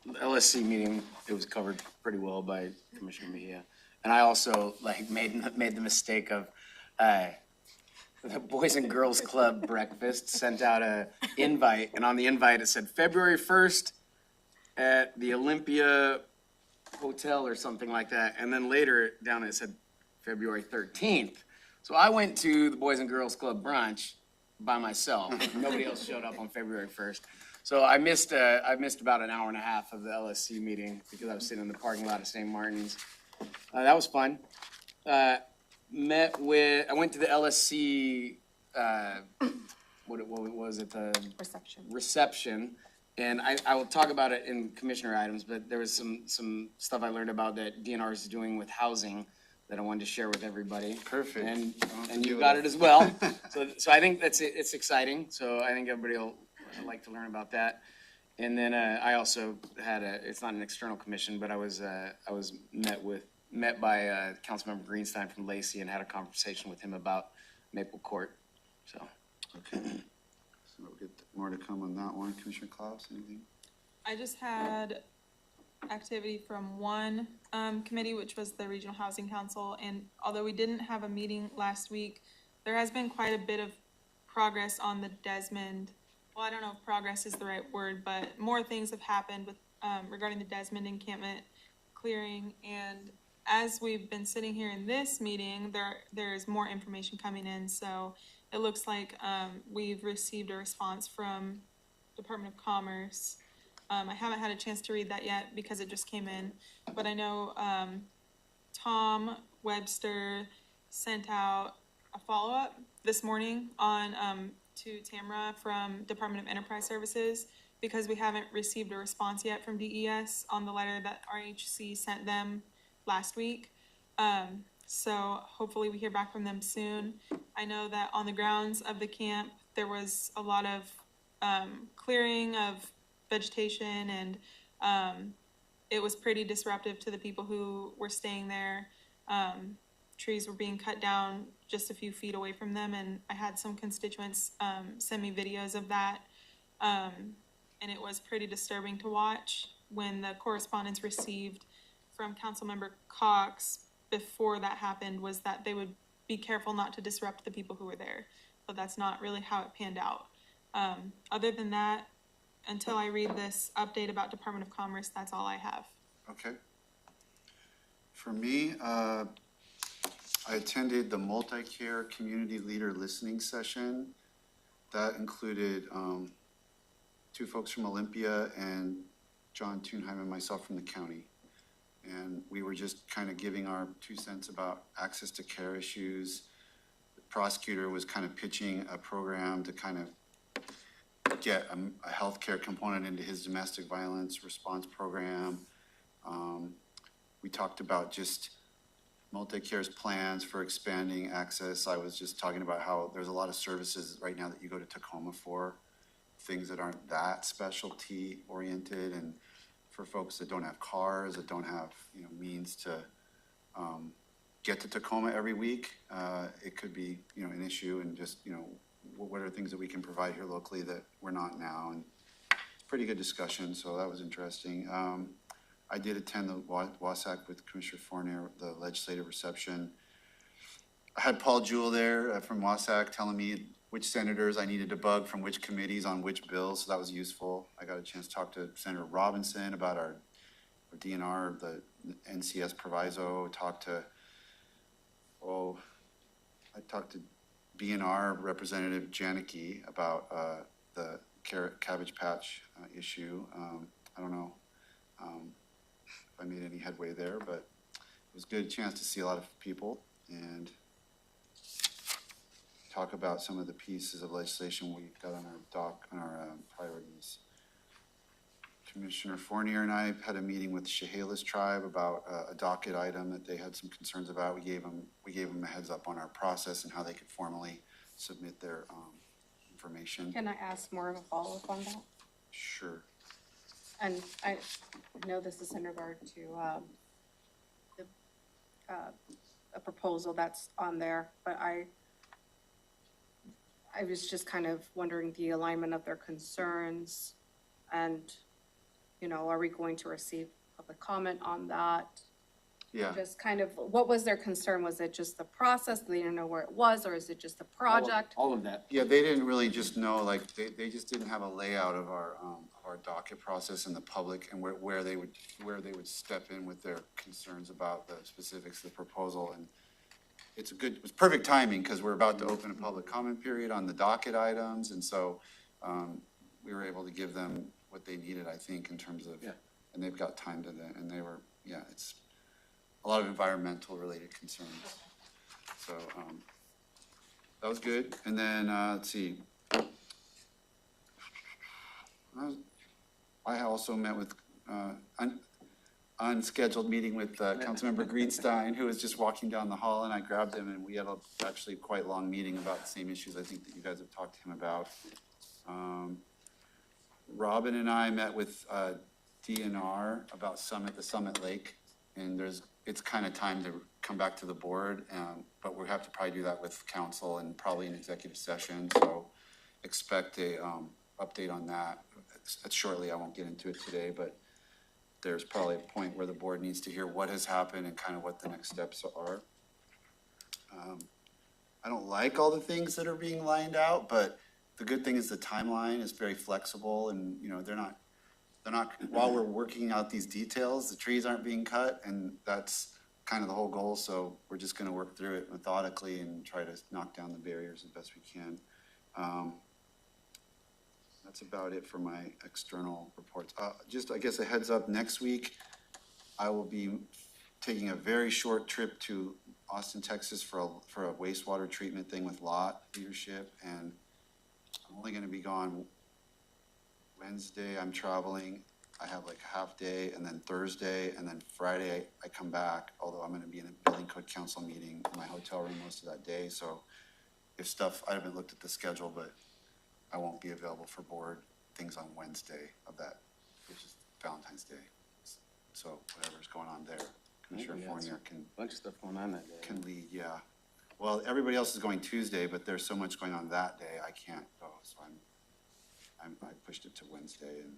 The LSC meeting, it was covered pretty well by Commissioner Mejia. And I also made the mistake of, the Boys and Girls Club breakfast sent out a invite, and on the invite it said February 1st at the Olympia Hotel or something like that. And then later down it said February 13th. So I went to the Boys and Girls Club brunch by myself. Nobody else showed up on February 1st. So I missed about an hour and a half of the LSC meeting because I was sitting in the parking lot of St. Martin's. That was fun. I went to the LSC, what was it? Reception. And I will talk about it in commissioner items, but there was some stuff I learned about that DNR is doing with housing that I wanted to share with everybody. Perfect. And you got it as well. So I think it's exciting. So I think everybody will like to learn about that. And then I also had it's not an external commission, but I was met by Councilmember Greenstein from Lacey and had a conversation with him about Maple Court. So. Okay. So we'll get more to come on that one. Commissioner Klaus, anything? I just had activity from one committee, which was the Regional Housing Council, and although we didn't have a meeting last week, there has been quite a bit of progress on the Desmond. Well, I don't know if progress is the right word, but more things have happened with regarding the Desmond encampment clearing, and as we've been sitting here in this meeting, there's more information coming in, so it looks like we've received a response from Department of Commerce. I haven't had a chance to read that yet because it just came in, but I know Tom Webster sent out a follow-up this morning on to Tamara from Department of Enterprise Services because we haven't received a response yet from DES on the letter that RHC sent them last week. So hopefully we hear back from them soon. I know that on the grounds of the camp, there was a lot of clearing of vegetation and it was pretty disruptive to the people who were staying there. Trees were being cut down just a few feet away from them, and I had some constituents send me videos of that. And it was pretty disturbing to watch when the correspondence received from Councilmember Cox before that happened was that they would be careful not to disrupt the people who were there. But that's not really how it panned out. Other than that, until I read this update about Department of Commerce, that's all I have. Okay. For me, I attended the multi-care community leader listening session. That included two folks from Olympia and John Thunheim and myself from the county. And we were just kind of giving our 2 cents about access to care issues. The prosecutor was kind of pitching a program to kind of get a healthcare component into his domestic violence response program. We talked about just multi-care's plans for expanding access. I was just talking about how there's a lot of services right now that you go to Tacoma for, things that aren't that specialty oriented, and for folks that don't have cars, that don't have means to get to Tacoma every week, it could be an issue. And just what are things that we can provide here locally that we're not now? And pretty good discussion, so that was interesting. I did attend the WASAC with Commissioner Fournier, the legislative reception. I had Paul Jewell there from WASAC telling me which senators I needed to bug from which committees on which bills, so that was useful. I got a chance to talk to Senator Robinson about our DNR, the NCS proviso, I talked to BNR Representative Janicki about the Cabbage Patch issue. I don't know if I made any headway there, but it was a good chance to see a lot of people and talk about some of the pieces of legislation we've got on our priorities. Commissioner Fournier and I had a meeting with the Chehalis tribe about a docket item that they had some concerns about. We gave them a heads up on our process and how they could formally submit their information. Can I ask more of a follow-up on that? Sure. and I know this is in regard to, the, a proposal that's on there, but I was just kind of wondering the alignment of their concerns and, you know, are we going to receive public comment on that? Yeah. Just kind of, what was their concern? Was it just the process? They didn't know where it was, or is it just the project? All of that. Yeah, they didn't really just know, like, they just didn't have a layout of our docket process in the public and where they would step in with their concerns about the specifics of the proposal. And it was perfect timing because we're about to open a public comment period on the docket items. And so, we were able to give them what they needed, I think, in terms of, and they've got time to that, and they were, it's a lot of environmental related concerns. So, that was good. And then, let's see. I also met with, unscheduled meeting with Councilmember Greenstein, who was just walking down the hall, and I grabbed him, and we had actually quite long meeting about the same issues I think that you guys have talked to him about. Robin and I met with DNR about the Summit Lake, and it's kind of time to come back to the board, but we'll have to probably do that with council and probably an executive session, so expect a update on that shortly. I won't get into it today, but there's probably a point where the board needs to hear what has happened and kind of what the next steps are. I don't like all the things that are being lined out, but the good thing is the timeline is very flexible, and they're not while we're working out these details, the trees aren't being cut, and that's kind of the whole goal. So we're just going to work through it methodically and try to knock down the barriers as best we can. That's about it for my external reports. Just, I guess, a heads up, next week, I will be taking a very short trip to Austin, Texas for a wastewater treatment thing with LOT leadership, and I'm only going to be gone Wednesday. I'm traveling. I have like a half day, and then Thursday, and then Friday I come back, although I'm going to be in a building code council meeting in my hotel room most of that day. So if stuff, I haven't looked at the schedule, but I won't be available for board things on Wednesday of that, which is Valentine's Day. So whatever's going on there, Commissioner Fournier can. Bunch of stuff going on that day. Can lead, yeah. Well, everybody else is going Tuesday, but there's so much going on that day, I can't go, so I pushed it to Wednesday. And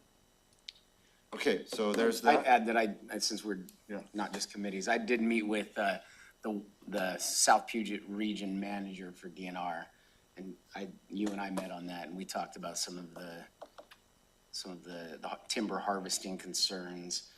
okay, so there's that. I'd add that since we're not just committees, I did meet with the South Puget Region Manager for DNR, and you and I met on that, and we talked about some of the timber harvesting concerns,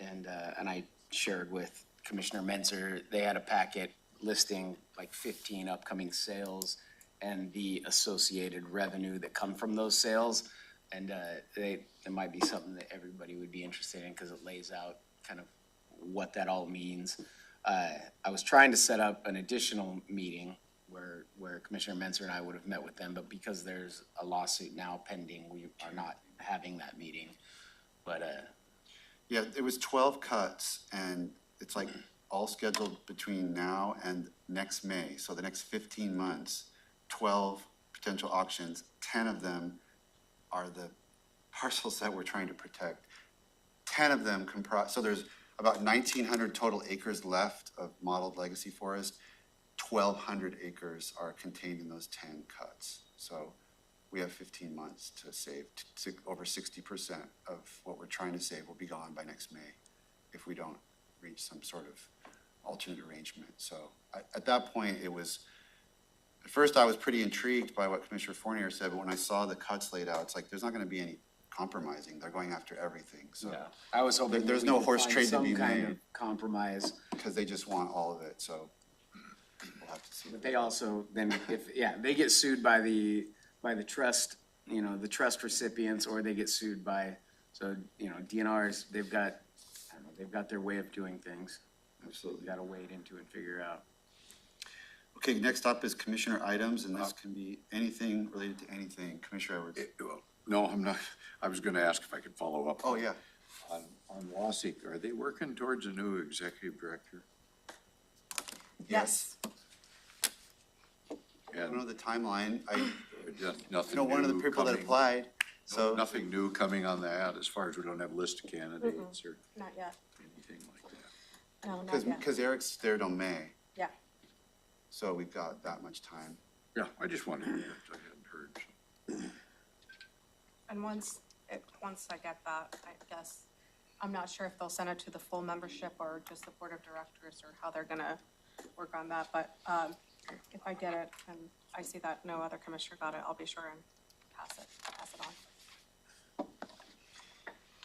and I shared with Commissioner Menzer, they had a packet listing like 15 upcoming sales and the associated revenue that come from those sales. And there might be something that everybody would be interested in because it lays out kind of what that all means. I was trying to set up an additional meeting where Commissioner Menzer and I would have met with them, but because there's a lawsuit now pending, we are not having that meeting. But yeah, it was 12 cuts, and it's like all scheduled between now and next May. So the next 15 months, 12 potential auctions, 10 of them are the parcels that we're trying to protect. 10 of them comprise, so there's about 1,900 total acres left of modeled legacy forest. 1,200 acres are contained in those 10 cuts. So we have 15 months to save. Over 60% of what we're trying to save will be gone by next May if we don't reach some sort of alternate arrangement. So at that point, it was, at first I was pretty intrigued by what Commissioner Fournier said, but when I saw the cuts laid out, it's like, there's not going to be any compromising. They're going after everything. So yeah, I was hoping there's that no we could horse find trade to some be kind made of compromise. because they just want all of it. So we'll have to see. But they also, then they get sued by the trust, the trust recipients, or they get sued by, DNRs, they've got their way of doing things. Absolutely. We gotta wade into it and figure out. Okay, next up is commissioner items, and this can be anything related to anything. Commissioner Edwards. No, I'm not. I was gonna ask if I could follow up. Oh, yeah. On WASIC, are they working towards a new executive director? Yes. I don't know the timeline. Nothing One of the new people that coming? applied So, Nothing new coming on that, as far as we don't have a list of candidates or Not yet. anything like that. No, not yet. because Eric's there till May, Yeah. so we've got that much time. Yeah, I just wondered, I hadn't heard. And once I get that, I guess, I'm not sure if they'll send it to the full membership or just the board of directors or how they're gonna work on that, but, if I get it and I see that no other commissioner got it, I'll be sure and pass it on.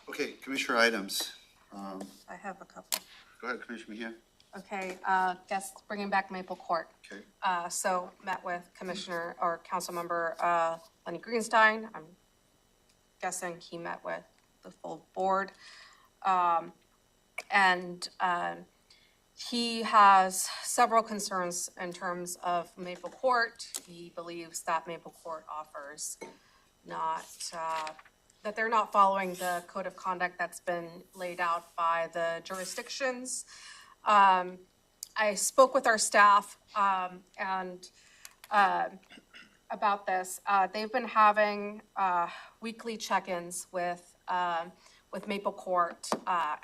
Okay, Commissioner items. I have a couple. Go ahead, Commissioner Mejia. Okay, guess bringing back Maple Court. Okay. So met with Commissioner or Councilmember Lenny Greenstein. I'm guessing he met with the full board. And he has several concerns in terms of Maple Court. He believes that Maple Court offers not, that they're not following the code of conduct that's been laid out by the jurisdictions. I spoke with our staff, and, about this. They've been having, weekly check-ins with Maple Court,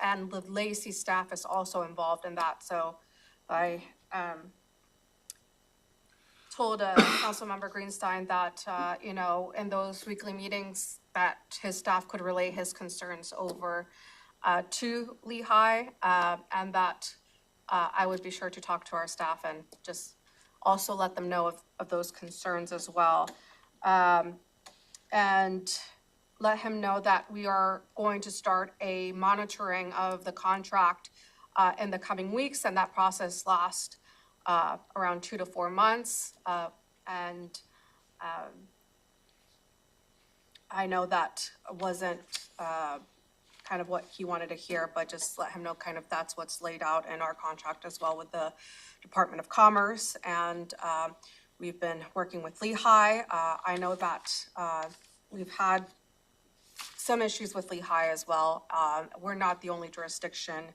and the Lacey staff is also involved in that, so I, told, Councilmember Greenstein that, you know, in those weekly meetings, that his staff could relay his concerns over, to Lehigh, and that, I would be sure to talk to our staff and just also let them know of those concerns as well. And let him know that we are going to start a monitoring of the contract in the coming weeks, and that process lasts around 2 to 4 months. And I know that wasn't kind of what he wanted to hear, but just let him know kind of that's what's laid out in our contract as well with the Department of Commerce. And we've been working with Lehigh. I know that we've had some issues with Lehigh as well. We're not the only jurisdiction.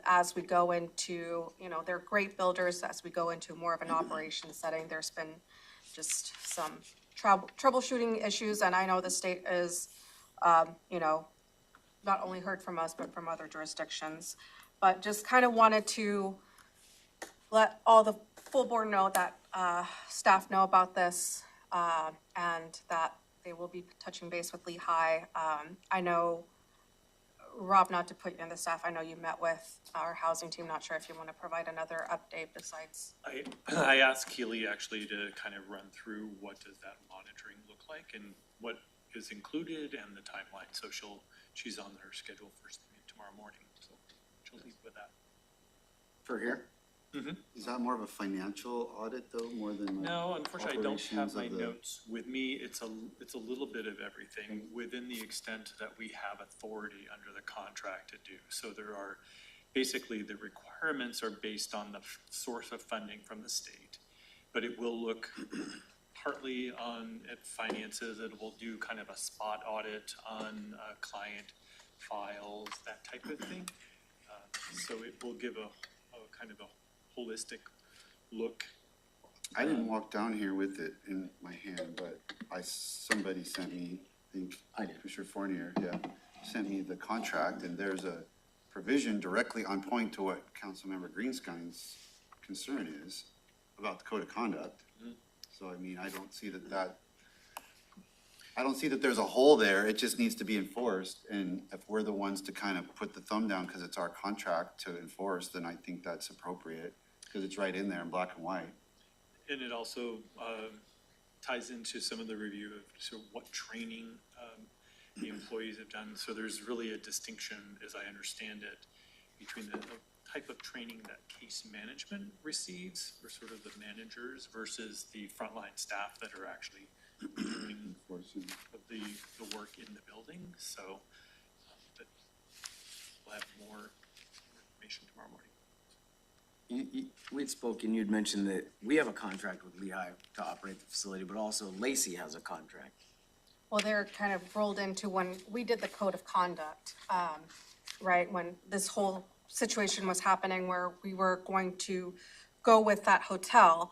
As we go into, you know, they're great builders. As we go into more of an operation setting, there's been just some troubleshooting issues. And I know the state is, you know, not only heard from us, but from other jurisdictions. But just kind of wanted to let all the full board know that staff know about this, and that they will be touching base with Lehigh. I know, Rob, not to put you in the staff, I know you met with our housing team. Not sure if you want to provide another update besides. I asked Keely actually to kind of run through what does that monitoring look like and what is included and the timeline. So she's on her schedule first thing tomorrow morning, so she'll leave with that. For here? Is that more of a financial audit though, more than like No, unfortunately, I don't have operations my of the- notes with me. It's a little bit of everything within the extent that we have authority under the contract to do. So there are, basically, the requirements are based on the source of funding from the state. But it will look partly at finances. It will do kind of a spot audit on client files, that type of thing. So it will give a kind of a holistic look. I didn't walk down here with it in my hand, but somebody sent me, I think, I did. Commissioner Fournier, yeah, sent me the contract, and there's a provision directly on point to what Councilmember Greenstein's concern is about the code of conduct. So, I mean, I don't see that there's a hole there. It just needs to be enforced. And if we're the ones to kind of put the thumb down because it's our contract to enforce, then I think that's appropriate because it's right in there in black and white. And it also ties into some of the review of sort of what training the employees have done. So there's really a distinction, as I understand it, between the type of training that case management receives, or sort of the managers, versus the frontline staff that are actually doing the work in the building. So but we'll have more information tomorrow morning. We'd spoken, you'd mentioned that we have a contract with Lehigh to operate the facility, but also Lacey has a contract. Well, they're kind of rolled into when we did the code of conduct, right? When this whole situation was happening where we were going to go with that hotel,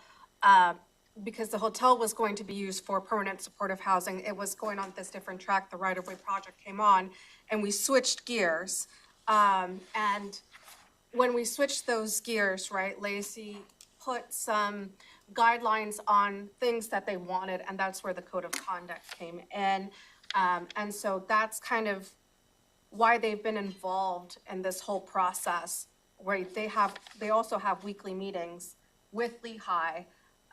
because the hotel was going to be used for permanent supportive housing, it was going on this different track, the right-of-way project came on, and we switched gears. And when we switched those gears, right, Lacey put some guidelines on things that they wanted, and that's where the code of conduct came in. And so that's kind of why they've been involved in this whole process, where they also have weekly meetings with Lehigh.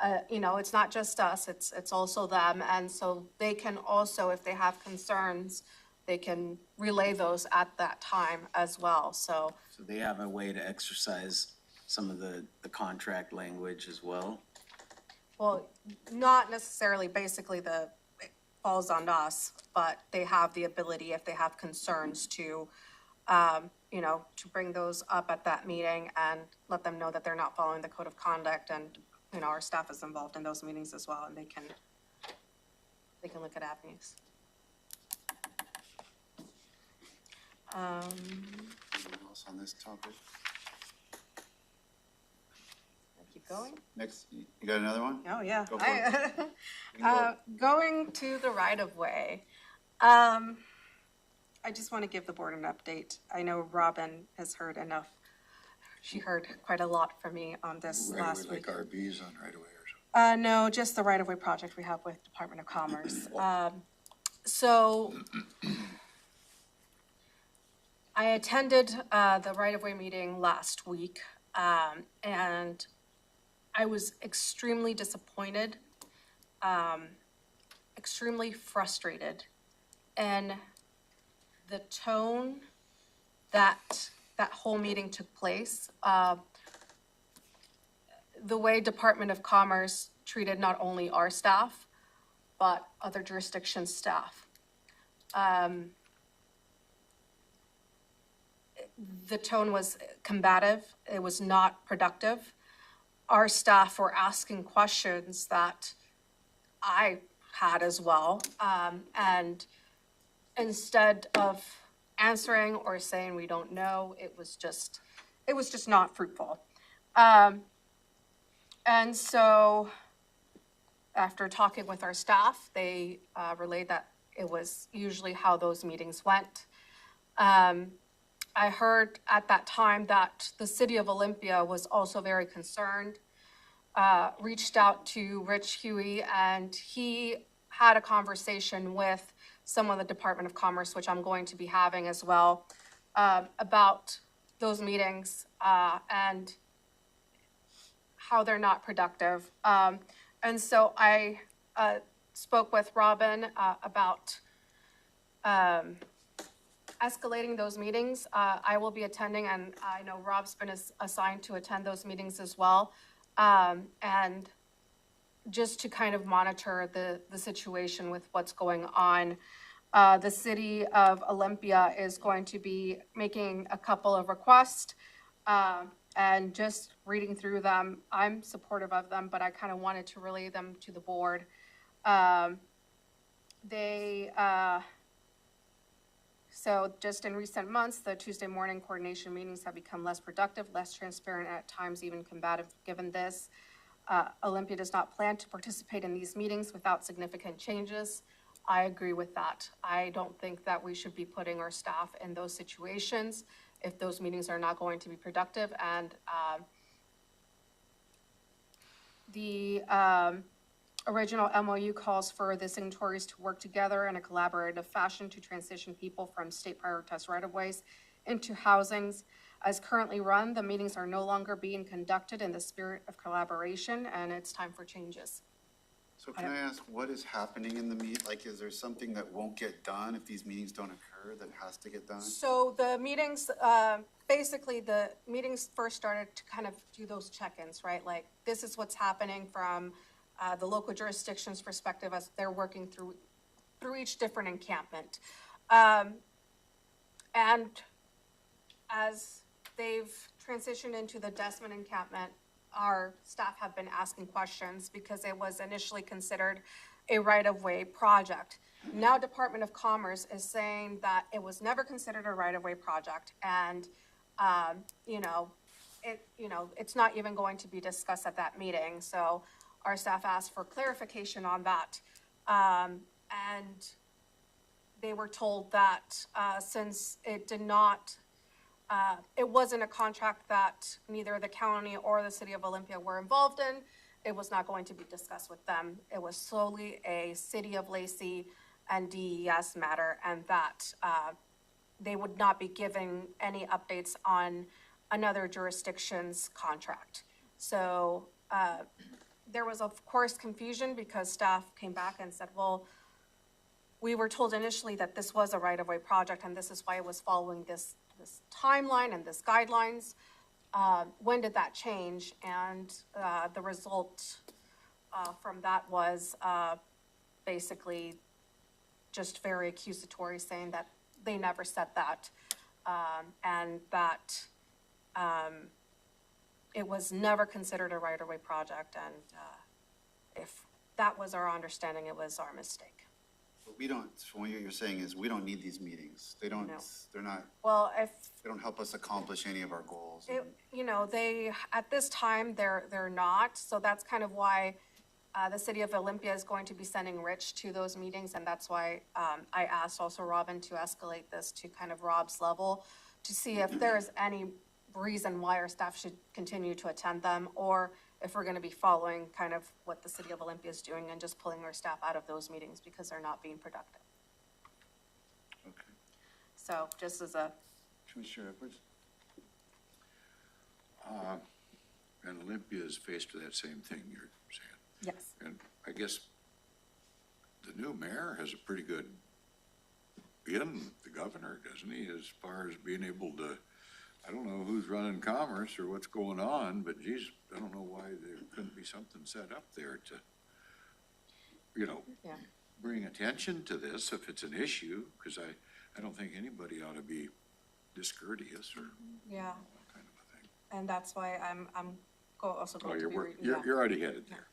It's not just us, it's also them, and so they can also, if they have concerns, they can relay those at that time as well, so. So they have a way to exercise some of the contract language as well? Well, not necessarily, basically it falls on us, but they have the ability, if they have concerns, to, to bring those up at that meeting and let them know that they're not following the code of conduct, and, our staff is involved in those meetings as well, and they can look at avenues. Anyone else on this topic? Keep going? Next, you got another one? Oh, yeah. Go for it. You can go. Going to the right-of-way. I just want to give the board an update. I know Robin has heard enough. She heard quite a lot from me on this last week. Like RVs on right away or something? No, just the right-of-way project we have with Department of Commerce. So I attended the right-of-way meeting last week, and I was extremely disappointed, extremely frustrated, and the tone that whole meeting took place, the way Department of Commerce treated not only our staff, but other jurisdiction staff. The tone was combative. It was not productive. Our staff were asking questions that I had as well. And instead of answering or saying we don't know, it was just not fruitful. And so after talking with our staff, they relayed that it was usually how those meetings went. I heard at that time that the city of Olympia was also very concerned, reached out to Rich Huey, and he had a conversation with someone in the Department of Commerce, which I'm going to be having as well, about those meetings and how they're not productive. And so I spoke with Robin about escalating those meetings. I will be attending, and I know Rob's been assigned to attend those meetings as well. And just to kind of monitor the situation with what's going on. The city of Olympia is going to be making a couple of requests, and just reading through them, I'm supportive of them, but I kind of wanted to relay them to the board. So just in recent months, the Tuesday morning coordination meetings have become less productive, less transparent, and at times even combative. Given this, Olympia does not plan to participate in these meetings without significant changes. I agree with that. I don't think that we should be putting our staff in those situations if those meetings are not going to be productive. And the original MOU calls for the signatories to work together in a collaborative fashion to transition people from state prioritized right-of-ways into housings. As currently run, the meetings are no longer being conducted in the spirit of collaboration, and it's time for changes. So can I ask, what is happening in the meet? Like, is there something that won't get done if these meetings don't occur that has to get done? So the meetings, basically the meetings first started to kind of do those check-ins, right? Like, this is what's happening from the local jurisdiction's perspective as they're working through each different encampment. And as they've transitioned into the Desmond encampment, our staff have been asking questions because it was initially considered a right-of-way project. Now Department of Commerce is saying that it was never considered a right-of-way project, and it's not even going to be discussed at that meeting. So our staff asked for clarification on that. And they were told that, since it did not, it wasn't a contract that neither the county or the city of Olympia were involved in, it was not going to be discussed with them. It was solely a City of Lacey and DES matter, and that they would not be giving any updates on another jurisdiction's contract. So there was, of course, confusion because staff came back and said, well, we were told initially that this was a right-of-way project, and this is why it was following this timeline and this guidelines. When did that change? And the result from that was basically just very accusatory, saying that they never said that, and that it was never considered a right-of-way project, and if that was our understanding, it was our mistake. But we don't, so what you're saying is we don't need these meetings. They don't, No. they're not, Well, they don't help us accomplish any of our goals. you know, they, at this time, they're not, so that's kind of why the city of Olympia is going to be sending Rich to those meetings, and that's why I asked also Robin to escalate this to kind of Rob's level to see if there's any reason why our staff should continue to attend them, or if we're gonna be following kind of what the city of Olympia is doing and just pulling our staff out of those meetings because they're not being productive. Okay. So just as a, Commissioner Edwards? And Olympia is faced with that same thing you're saying. yes, And I guess the new mayor has a pretty good in, the governor, doesn't he, as far as being able to, I don't know who's running commerce or what's going on, but geez, I don't know why there couldn't be something set up there to, you know, yeah. bring attention to this if it's an issue, because I don't think anybody ought to be discourteous or Yeah, that kind of a thing. and that's why I'm also Oh, going to you're be work, reading. you're already headed there.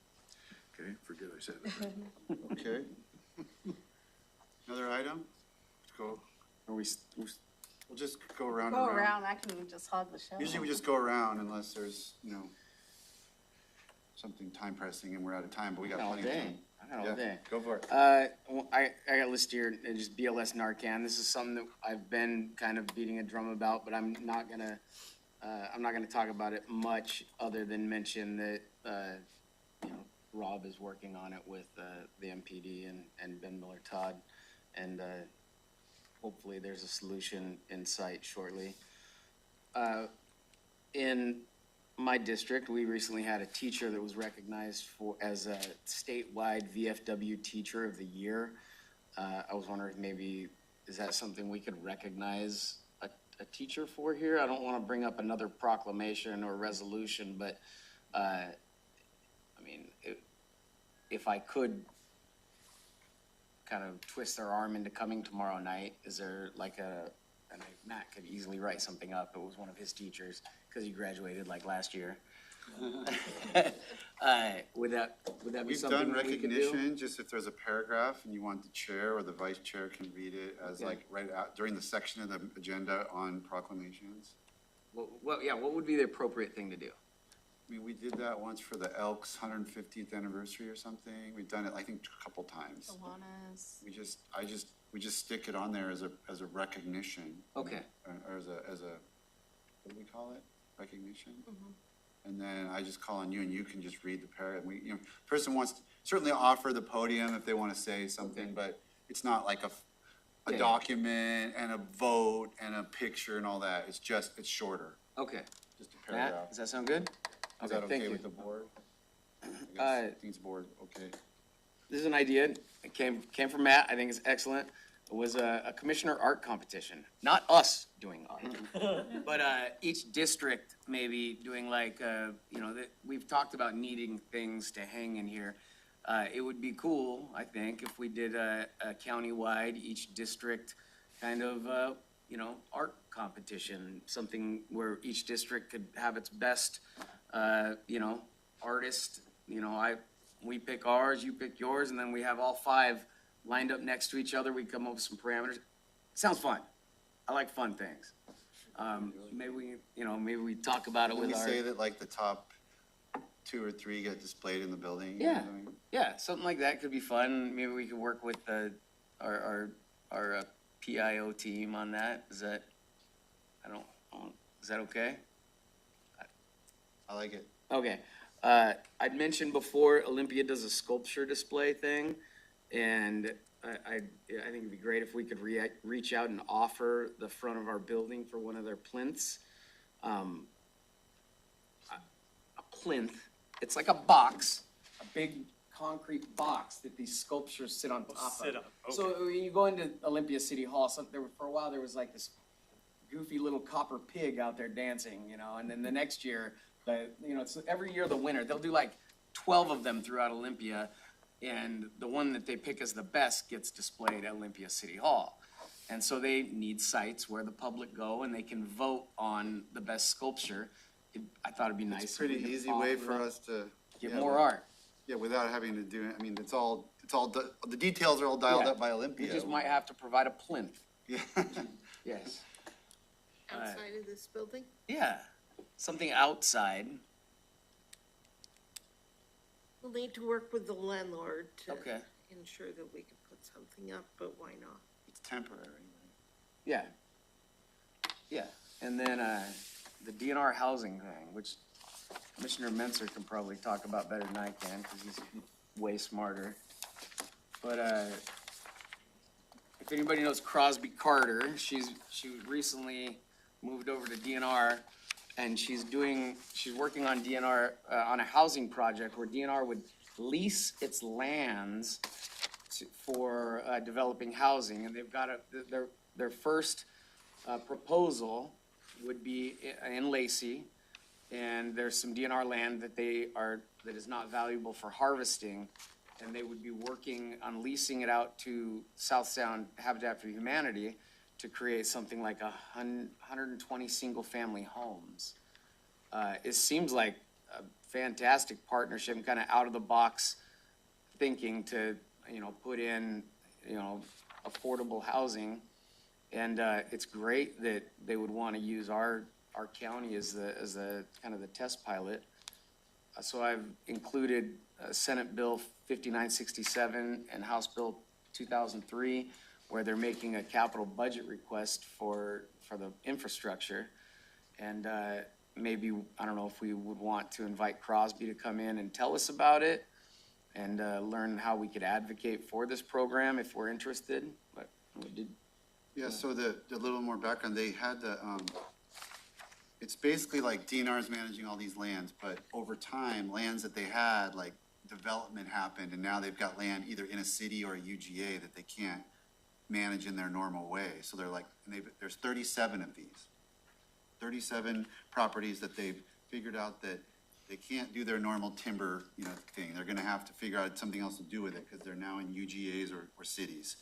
Okay, forget I said that. Okay. Another item? Let's go, Are we, we'll just go around and Go around. around, I can just hug the show. Usually we just go around unless there's, you know, something time pressing and we're out of time, but we got all plenty of day, time. I got all Yeah, day. go for it. I got listed here, just BLS Narcan. This is something that I've been kind of beating a drum about, but I'm not gonna talk about it much other than mention that, you know, Rob is working on it with, the MPD and Ben Miller-Todd. And, hopefully there's a solution in sight shortly. In my district, we recently had a teacher that was recognized as a statewide VFW Teacher of the Year. I was wondering if maybe, is that something we could recognize a teacher for here? I don't want to bring up another proclamation or resolution, but, I mean, if I could kind of twist their arm into coming tomorrow night, is there like and Matt could easily write something up. It was one of his teachers, because he graduated like last year. Would that be We've something done that we could do? recognition, just if there's a paragraph and you want the chair or the vice chair can read it as Okay. like right out, during the section of the agenda on proclamations. What would be the appropriate thing to do? I mean, we did that once for the Elks 150th anniversary or something. We've done it, I think, a couple times. Kiwanis. We just stick it on there as a recognition. Okay. Or as a, what do we call it? Recognition? Mhm. And then I just call on you and you can just read the paragraph. We, you know, person wants to certainly offer the podium if they want to say something, Okay. but it's not like a Yeah. document and a vote and a picture and all that. It's shorter, Okay. just a Matt, paragraph. does that sound good? Is that Okay, thank okay you. with the board? I guess, Uh, think it's board, okay. This is an idea. It came from Matt. I think it's excellent. It was a commissioner art competition, not us doing art, but each district maybe doing like, you know, that we've talked about needing things to hang in here. It would be cool, I think, if we did a countywide, each district kind of, you know, art competition, something where each district could have its best, you know, artist. You know, we pick ours, you pick yours, and then we have all five lined up next to each other. We come up with some parameters. Sounds fun. I like fun things. Maybe we talk about it When with we our. say that like the top 2 or 3 get displayed in the building. you know Yeah. what I mean? Yeah, something like that could be fun. Maybe we could work with our PIO team on that. Is that, is that okay? I like it. Okay. I'd mentioned before, Olympia does a sculpture display thing, and I think it'd be great if we could reach out and offer the front of our building for one of their plinths. A plinth, it's like a box, a big concrete box that these sculptures sit on top of. Sit on, So when you go into Olympia City Hall, for a while there was like this goofy little copper pig out there dancing, you know, and then the next year, it's every year the winter, they'll do like 12 of them throughout Olympia, and the one that they pick as the best gets displayed at Olympia City Hall. And so they need sites where the public go and they can vote on the best sculpture. I thought it'd be nice. It's a pretty if we could easy way offer for that. us to. Get yeah, more art. Yeah, without having to do it. I mean, it's all, the details are all dialed Yeah. up by We Olympia. just might have to provide a plinth. Yeah. Yes. Outside of this building? Yeah, something outside. We'll need to work with the landlord to Okay. ensure that we can put something up, but why not? It's temporary. Right? Yeah. Yeah, and then, the DNR housing thing, which Commissioner Menzer can probably talk about better than I can, because he's way smarter. But, if anybody knows Crosby Carter, she recently moved over to DNR, and she's working on DNR, on a housing project where DNR would lease its lands for developing housing, and they've got their first proposal would be in Lacey, and there's some DNR land that that is not valuable for harvesting, and they would be working on leasing it out to South Sound Habitat for Humanity to create something like 120 single-family homes. It seems like a fantastic partnership and kind of out-of-the-box thinking to, put in, affordable housing. And it's great that they would want to use our county as the kind of the test pilot. So I've included Senate Bill 5967 and House Bill 2003, where they're making a capital budget request for the infrastructure. And maybe, I don't know if we would want to invite Crosby to come in and tell us about it and learn how we could advocate for this program if we're interested. But we did. Yeah, so the little more background, they had it's basically like DNR is managing all these lands, but over time, lands that they had, like development happened, and now they've got land either in a city or a UGA that they can't manage in their normal way. So they're like, there's 37 of these. 37 properties that they've figured out that they can't do their normal timber, thing. They're gonna have to figure out something else to do with it because they're now in UGAs or cities.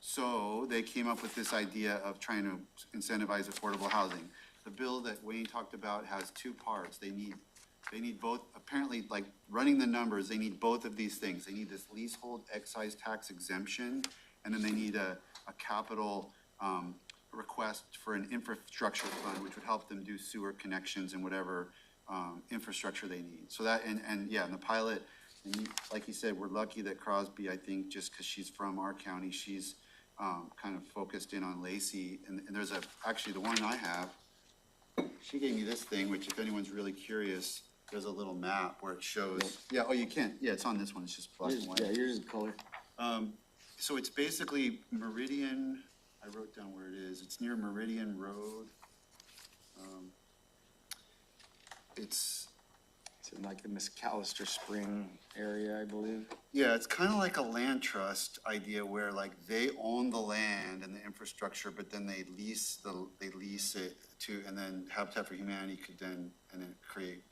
So they came up with this idea of trying to incentivize affordable housing. The bill that Wayne talked about has 2 parts. They need both, apparently, like running the numbers, they need both of these things. They need this leasehold excise tax exemption, and then they need a capital request for an infrastructure fund, which would help them do sewer connections and whatever infrastructure they need. So that, and the pilot, and like he said, we're lucky that Crosby, I think, just because she's from our county, she's kind of focused in on Lacey. And there's actually the one I have, she gave me this thing, which if anyone's really curious, there's a little map where it shows, you can, it's on this one, it's just black and white. Yeah, yours is color. So it's basically Meridian, I wrote down where it is, it's near Meridian Road. It's in like the Miscallister Spring area, I believe. Yeah, it's kind of like a land trust idea where like they own the land and the infrastructure, but then they lease it to, and then Habitat for Humanity could then create,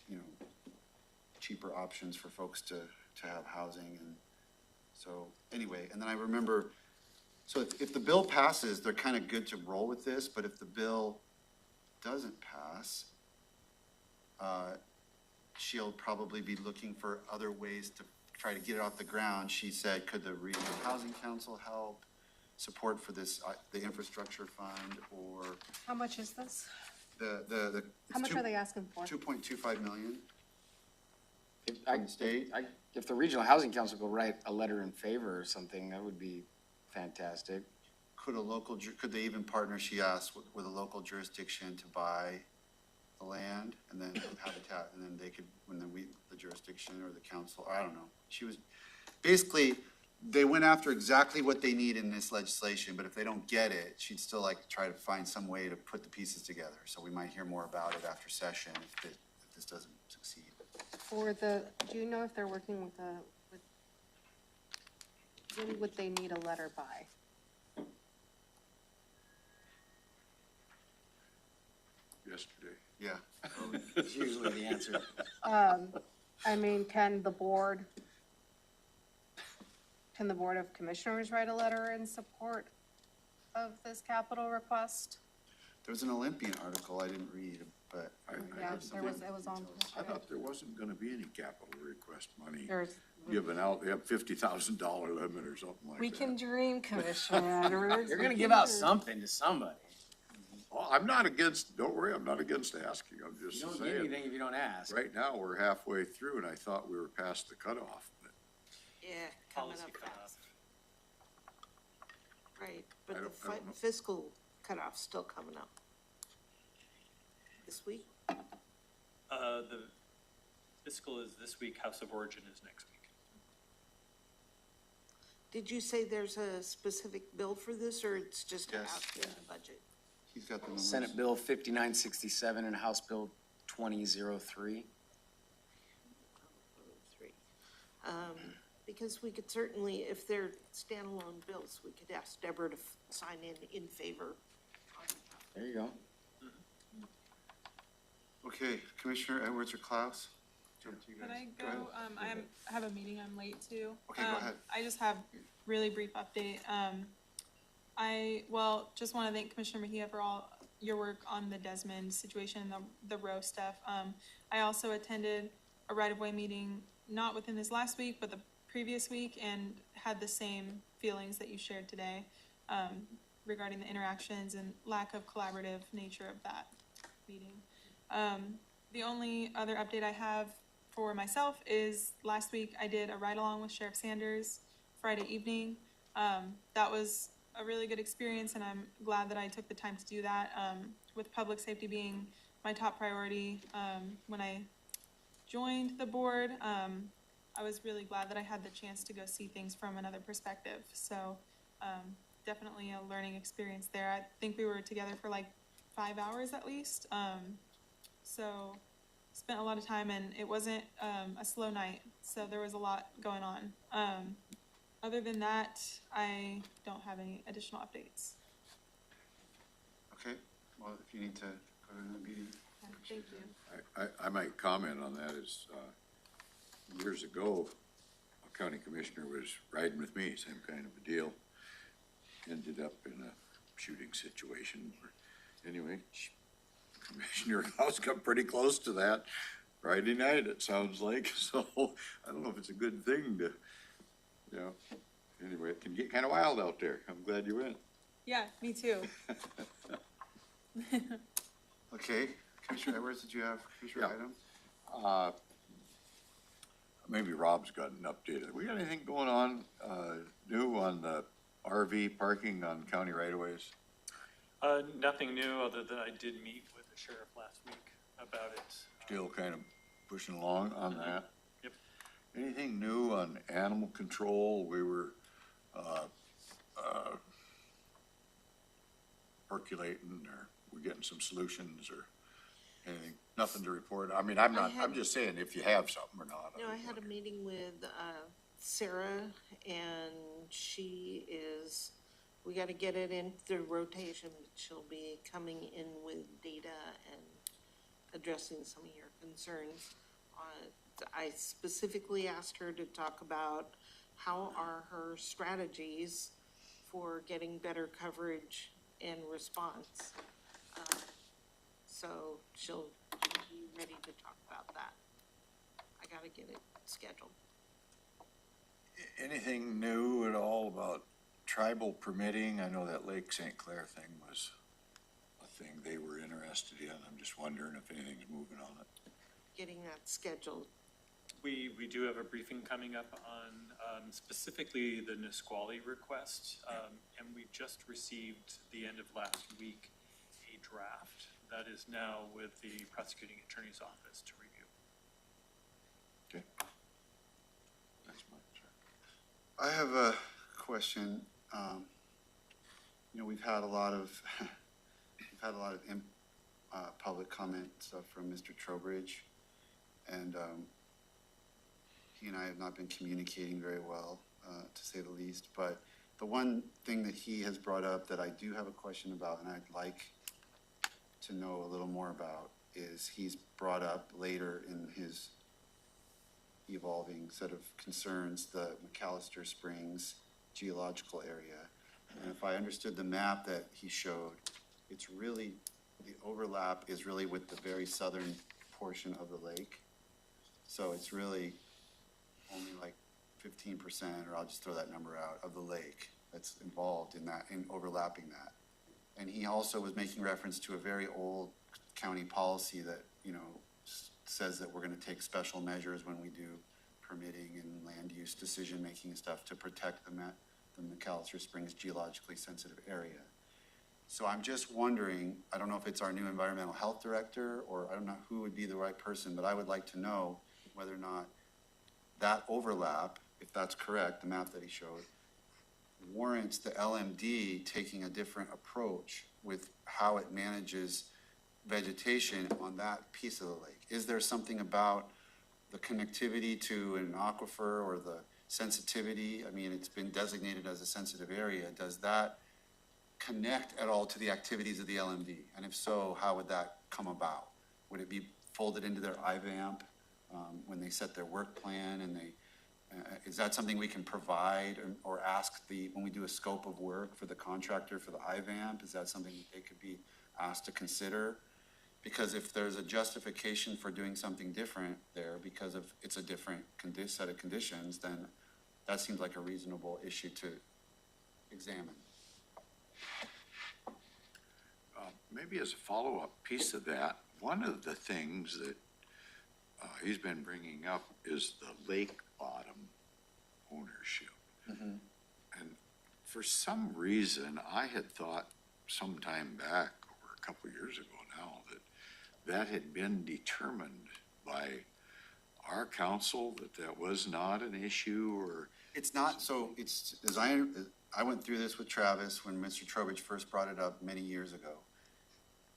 cheaper options for folks to have housing. And so anyway, and then I remember, so if the bill passes, they're kind of good to roll with this, but if the bill doesn't pass, she'll probably be looking for other ways to try to get it off the ground. She said, could the Regional Housing Council help? Support for this, the infrastructure fund, or How much is this? the. How much are they asking for? 2.25 million. from the state? If the Regional Housing Council could write a letter in favor or something, that would be fantastic. Could they even partner, she asked, with a local jurisdiction to buy the land and then habitat, and then they could, the jurisdiction or the council, I don't know. She was, basically, they went after exactly what they need in this legislation, but if they don't get it, she'd still like to try to find some way to put the pieces together. So we might hear more about it after session if this doesn't succeed. Do you know if they're working with when would they need a letter by? Yesterday. Yeah. It's usually the answer. I mean, can the Board of Commissioners write a letter in support of this capital request? There was an Olympian article I didn't read, but I Yeah, heard it something. was on. I thought there wasn't gonna be any capital request money There's, given out. They have $50,000 limit or something like that. we can dream, Commissioner. You're gonna give out something to somebody. Well, I'm not against, don't worry, I'm not against asking. I'm You just don't get saying. anything if you don't ask. Right now, we're halfway through and I thought we were past the cutoff, but Yeah, coming Policy up cutoff. fast. Right, I but the don't know. fiscal cutoff's still coming up. This week? The fiscal is this week, House of Origin is next week. Did you say there's a specific bill for this, or it's just Yes. out in the budget? He's got the numbers. Senate Bill 5967 and House Bill 2003. Three. Because we could certainly, if they're standalone bills, we could ask Deborah to sign in favor. There you go. Okay, Commissioner Edwards or Klaus? Jump to you Could guys. I Go ahead. go, I have a meeting, I'm late too. Okay, go ahead. I just have really brief update. Just wanna thank Commissioner Mejia for all your work on the Desmond situation, the row stuff. I also attended a right-of-way meeting, not within this last week, but the previous week, and had the same feelings that you shared today, regarding the interactions and lack of collaborative nature of that meeting. The only other update I have for myself is last week I did a ride-along with Sheriff Sanders Friday evening. That was a really good experience, and I'm glad that I took the time to do that, with public safety being my top priority. When I joined the board, I was really glad that I had the chance to go see things from another perspective. So definitely a learning experience there. I think we were together for like 5 hours at least. So spent a lot of time, and it wasn't a slow night, so there was a lot going on. Other than that, I don't have any additional updates. Okay, well, if you need to go to the meeting. Thank you. I might comment on that is, years ago, a county commissioner was riding with me, same kind of a deal. Ended up in a shooting situation. Anyway, Commissioner House got pretty close to that Friday night, it sounds like. So I don't know if it's a good thing to, you know, anyway, it can get kind of wild out there. I'm glad you went. Yeah, me too. Okay, Commissioner Edwards, did you have future Yeah. items? Maybe Rob's got an update. We got anything going on, new on the RV parking on county right-of-ways? Nothing new, other than I did meet with the sheriff last week about it. Still kind of pushing along on that? Yep. Anything new on animal control? We were, percolating, or we're getting some solutions, or anything? Nothing to report? I mean, I'm just saying if you have something or not. No, I had a meeting with Sarah, and we gotta get it into rotation, but she'll be coming in with data and addressing some of your concerns. I specifically asked her to talk about how are her strategies for getting better coverage and response. So she'll be ready to talk about that. I gotta get it scheduled. Anything new at all about tribal permitting? I know that Lake St. Clair thing was a thing they were interested in. I'm just wondering if anything's moving on it. Getting that scheduled. We do have a briefing coming up on specifically the Nisqually request. And we just received the end of last week a draft that is now with the prosecuting attorney's office to review. Okay. That's my turn. I have a question. We've had a lot of, public comment stuff from Mr. Trowbridge. And he and I have not been communicating very well, to say the least. But the one thing that he has brought up that I do have a question about, and I'd like to know a little more about, is he's brought up later in his evolving set of concerns, the McAllister Springs geological area. And if I understood the map that he showed, it's really, the overlap is really with the very southern portion of the lake. So it's really only like 15%, or I'll just throw that number out, of the lake that's involved in that, in overlapping that. And he also was making reference to a very old county policy that, says that we're gonna take special measures when we do permitting and land use decision-making and stuff to protect the McAllister Springs geologically sensitive area. So I'm just wondering, I don't know if it's our new environmental health director, or I don't know who would be the right person, but I would like to know whether or not that overlap, if that's correct, the map that he showed, warrants the LMD taking a different approach with how it manages vegetation on that piece of the lake. Is there something about the connectivity to an aquifer or the sensitivity? I mean, it's been designated as a sensitive area. Does that connect at all to the activities of the LMD? And if so, how would that come about? Would it be folded into their IVAMP when they set their work plan? And is that something we can provide or ask when we do a scope of work for the contractor for the IVAMP? Is that something that they could be asked to consider? Because if there's a justification for doing something different there because of it's a different set of conditions, then that seems like a reasonable issue to examine. Maybe as a follow-up piece of that, one of the things that he's been bringing up is the lake bottom ownership. Mm-hmm. And for some reason, I had thought some time back, over a couple of years ago now, that had been determined by our council, that was not an issue, or? It's not, so it's, I went through this with Travis when Mr. Trowbridge first brought it up many years ago.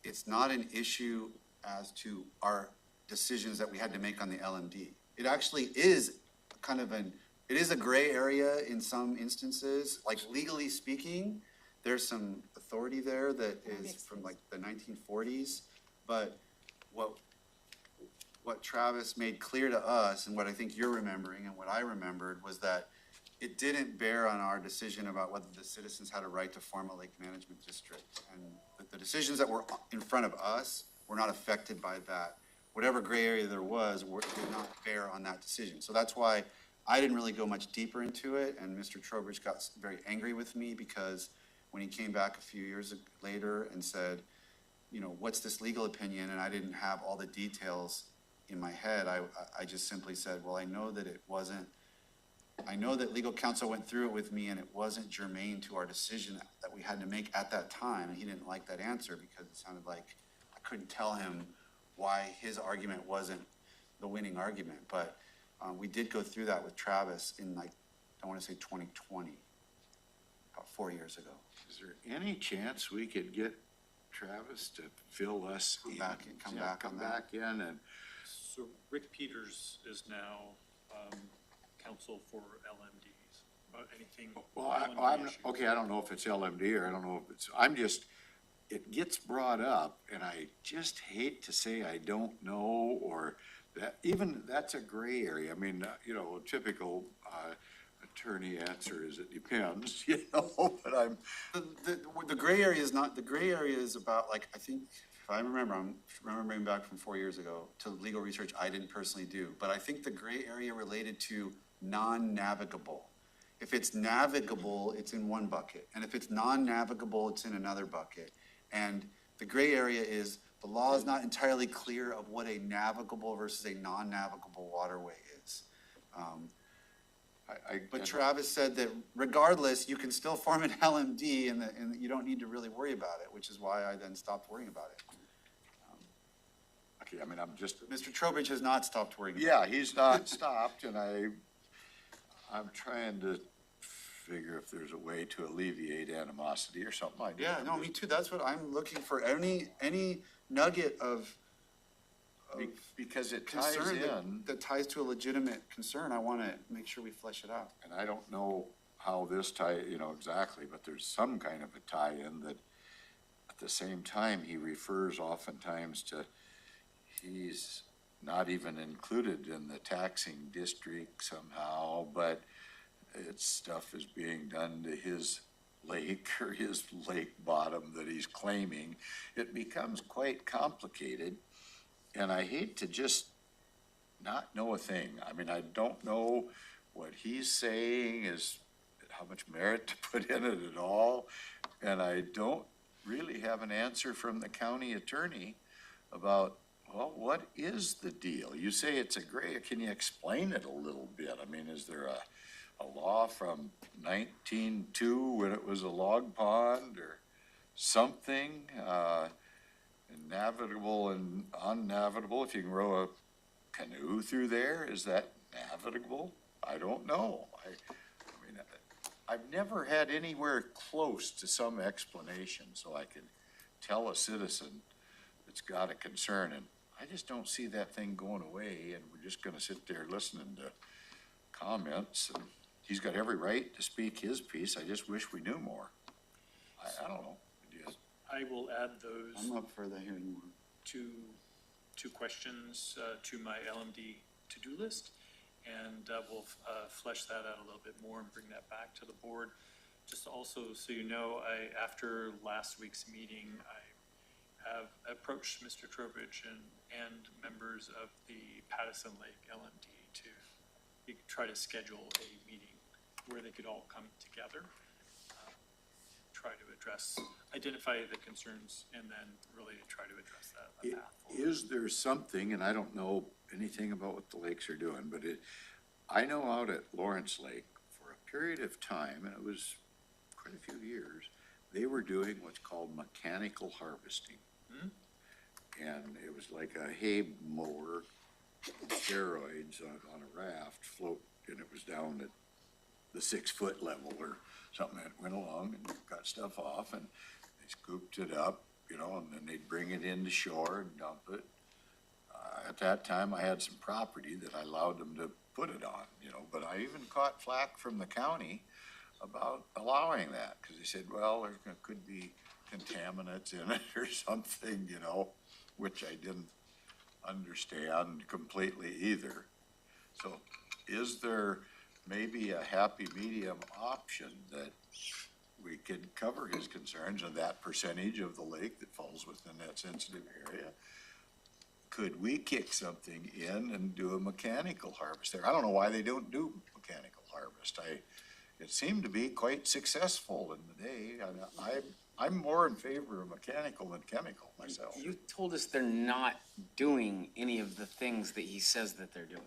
It's not an issue as to our decisions that we had to make on the LMD. It actually is kind of it is a gray area in some instances. Like legally speaking, there's some authority there that is from like the 1940s. But what Travis made clear to us, and what I think you're remembering and what I remembered, was that it didn't bear on our decision about whether the citizens had a right to form a lake management district. And the decisions that were in front of us were not affected by that. Whatever gray area there was did not bear on that decision. So that's why I didn't really go much deeper into it, and Mr. Trowbridge got very angry with me because when he came back a few years later and said, what's this legal opinion? And I didn't have all the details in my head. I just simply said, well, I know that legal counsel went through it with me and it wasn't germane to our decision that we had to make at that time. And he didn't like that answer because it sounded like I couldn't tell him why his argument wasn't the winning argument. But we did go through that with Travis in I want to say 2020, about 4 years ago. Is there any chance we could get Travis to fill us in? Come back in and. So Rick Peters is now counsel for LMDs. Anything? Well, LMD issues. okay, I don't know if it's LMD or I don't know if it's, it gets brought up and I just hate to say I don't know, or that, even that's a gray area. I mean, a typical attorney answer is it depends, but I'm. The gray area is not, the gray area is about I think, if I remember, I'm remembering back from 4 years ago to legal research I didn't personally do, but I think the gray area related to non-navigable. If it's navigable, it's in one bucket, and if it's non-navigable, it's in another bucket. And the gray area is the law is not entirely clear of what a navigable versus a non-navigable waterway is. But Travis said that regardless, you can still form an LMD and you don't need to really worry about it, which is why I then stopped worrying about it. Okay, I mean, I'm just, Mr. Trowbridge has not stopped worrying about it. yeah, he's not stopped, and I'm trying to figure if there's a way to alleviate animosity or something like that. Yeah, no, me too. That's what I'm looking for. Any nugget of Because it ties concern in, that ties to a legitimate concern, I want to make sure we flesh it out. and I don't know how this exactly, but there's some kind of a tie-in that at the same time, he refers oftentimes to, he's not even included in the taxing district somehow, but it's stuff is being done to his lake or his lake bottom that he's claiming. It becomes quite complicated, and I hate to just not know a thing. I mean, I don't know what he's saying is how much merit to put in it at all, and I don't really have an answer from the county attorney about, well, what is the deal? You say it's a gray, can you explain it a little bit? I mean, is there a law from 1902 when it was a log pond or something? Navigable and unnavigable, if you can row a canoe through there, is that navigable? I don't know. I mean, I've never had anywhere close to some explanation so I can tell a citizen that's got a concern, and I just don't see that thing going away, and we're just gonna sit there listening to comments, and he's got every right to speak his piece. I just wish we knew more. I don't know. I will add those I'm up for the hearing more. two questions to my LMD to-do list, and we'll flesh that out a little bit more and bring that back to the board. Just also so you know, after last week's meeting, I have approached Mr. Trowbridge and members of the Pattison Lake LMD to try to schedule a meeting where they could all come together, try to identify the concerns, and then really try to address that. The path forward. Is there something, and I don't know anything about what the lakes are doing, but I know out at Lawrence Lake for a period of time, and it was quite a few years, they were doing what's called mechanical harvesting. And it was like a hay mower, steroids on a raft float, and it was down at the 6 foot level or something that went along and got stuff off, and they scooped it up, and then they'd bring it into shore and dump it. At that time, I had some property that I allowed them to put it on, but I even caught flack from the county about allowing that, because they said, well, there could be contaminants in it or something, which I didn't understand completely either. So is there maybe a happy medium option that we could cover his concerns and that percentage of the lake that falls within that sensitive area? Could we kick something in and do a mechanical harvest there? I don't know why they don't do mechanical harvest. It seemed to be quite successful in the day. I'm more in favor of mechanical than chemical myself. You told us they're not doing any of the things that he says that they're doing.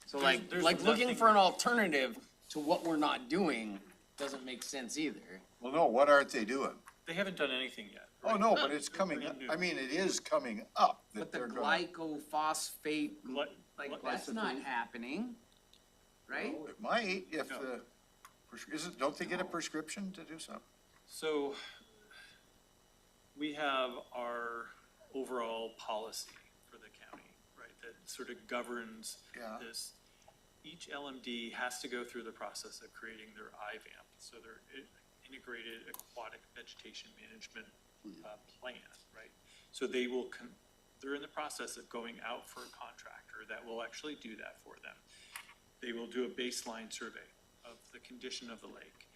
So There's looking nothing- for an alternative to what we're not doing doesn't make sense either. Well, no, what aren't they doing? They haven't done anything yet. Oh, right? no, but it's coming up. I mean, it is coming up that But the they're gonna. glycophosphate, Gly- that's not happening, right? It might if No. don't they get a prescription to do something? So we have our overall policy for the county, right, that sort of governs Yeah. this. Each LMD has to go through the process of creating their IVAMP, so their integrated aquatic vegetation management plan, right? So they will, they're in the process of going out for a contractor that will actually do that for them. They will do a baseline survey of the condition of the lake.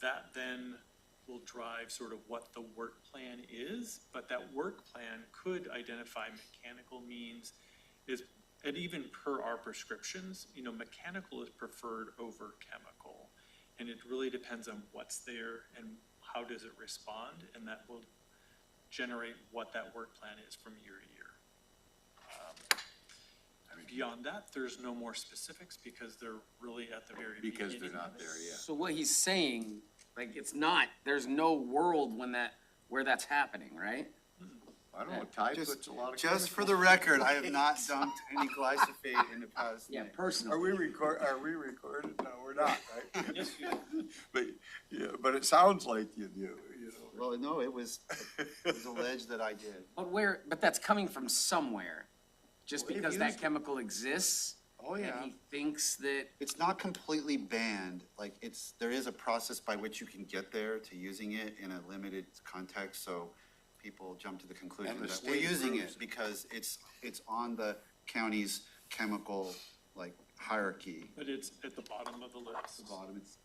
That then will drive sort of what the work plan is, but that work plan could identify mechanical means and even per our prescriptions, mechanical is preferred over chemical. And it really depends on what's there and how does it respond, and that will generate what that work plan is from year to year. Beyond that, there's no more specifics because they're really at the very beginning. Because they're not there yet. So what he's saying, like, it's not, there's no world where that's happening, right? I don't know, Ty Just- puts a lot of. Just for the record, I have not dumped any glyphosate in the past. Yeah, night. personally. Are we recorded? No, we're not, right? Yes, you- But, yeah, but it sounds like you do, you know. Well, no, it was alleged that I did. But that's coming from somewhere, just Well, they've because that used it. chemical exists. Oh, yeah. And he thinks that, It's not completely banned, like, there is a process by which you can get there to using it in a limited context, so people jump to the conclusion And the that we're state using approves it it. because it's on the county's chemical, like, hierarchy. But it's at the bottom of the list.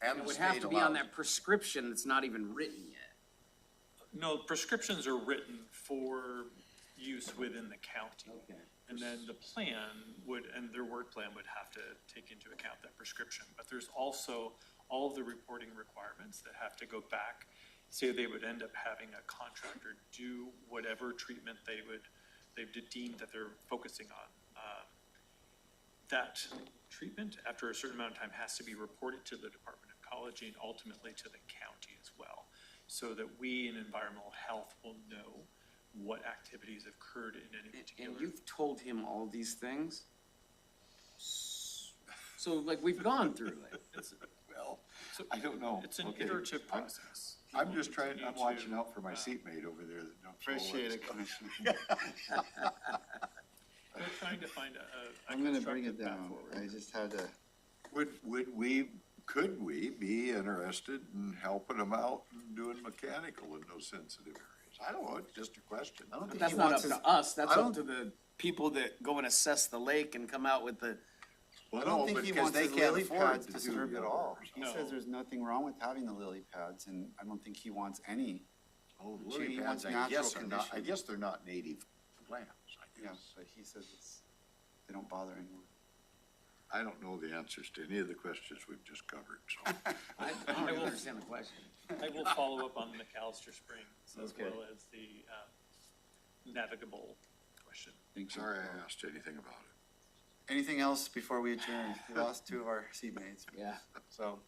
And it the would have state to be on allows that prescription that's not even written yet. No, prescriptions are written for use within the county. Okay. And then the plan would, and their work plan would have to take into account that prescription. But there's also all of the reporting requirements that have to go back. Say they would end up having a contractor do whatever treatment they've deemed that they're focusing on. That treatment, after a certain amount of time, has to be reported to the Department of Ecology and ultimately to the county as well. So that we in environmental health will know what activities occurred in any particular. And you've told him all these things? So, like, we've gone through it. Well, I don't know. It's an Okay. iterative process. I'm just trying, I'm Continue watching to, out for my seatmate over there that dumps all Appreciate that it, stuff. Commissioner. We're trying to find a I'm gonna bring it constructive path down. forward. I just had to, Could we be interested in helping them out and doing mechanical in those sensitive areas? I don't know, it's just a question. I don't But think that's he not up wants his, to us, that's I up don't- to the people that go and assess the lake and come out with the, I don't think he wants his lily pads disturbed at all. He No. says there's nothing wrong with having the lily pads, and I don't think he wants any. Oh, He lily wants pads, I natural guess are not, I conditions. guess they're not native plants, I Yeah, guess. but he says they don't bother anyone. I don't know the answers to any of the questions we've just covered, so. I don't even understand the question. I will follow up on McAllister Springs as Okay. well as the navigable question. Sorry I asked anything about it. Anything else before we adjourn? We lost two of our seatmates. Yeah. So,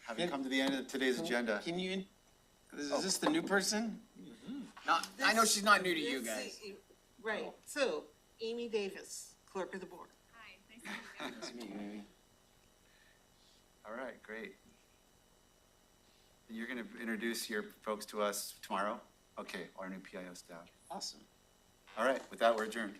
having come to the end of today's agenda, Can you, is this the new person? Not, I know she's not new to you This- guys. Right, so Amy Davis, clerk of the board. Hi, nice to meet you. Nice to meet you, Amy. all right, great. You're gonna introduce your folks to us tomorrow? Okay, our new PIO staff. Awesome. All right, with that, we're adjourned.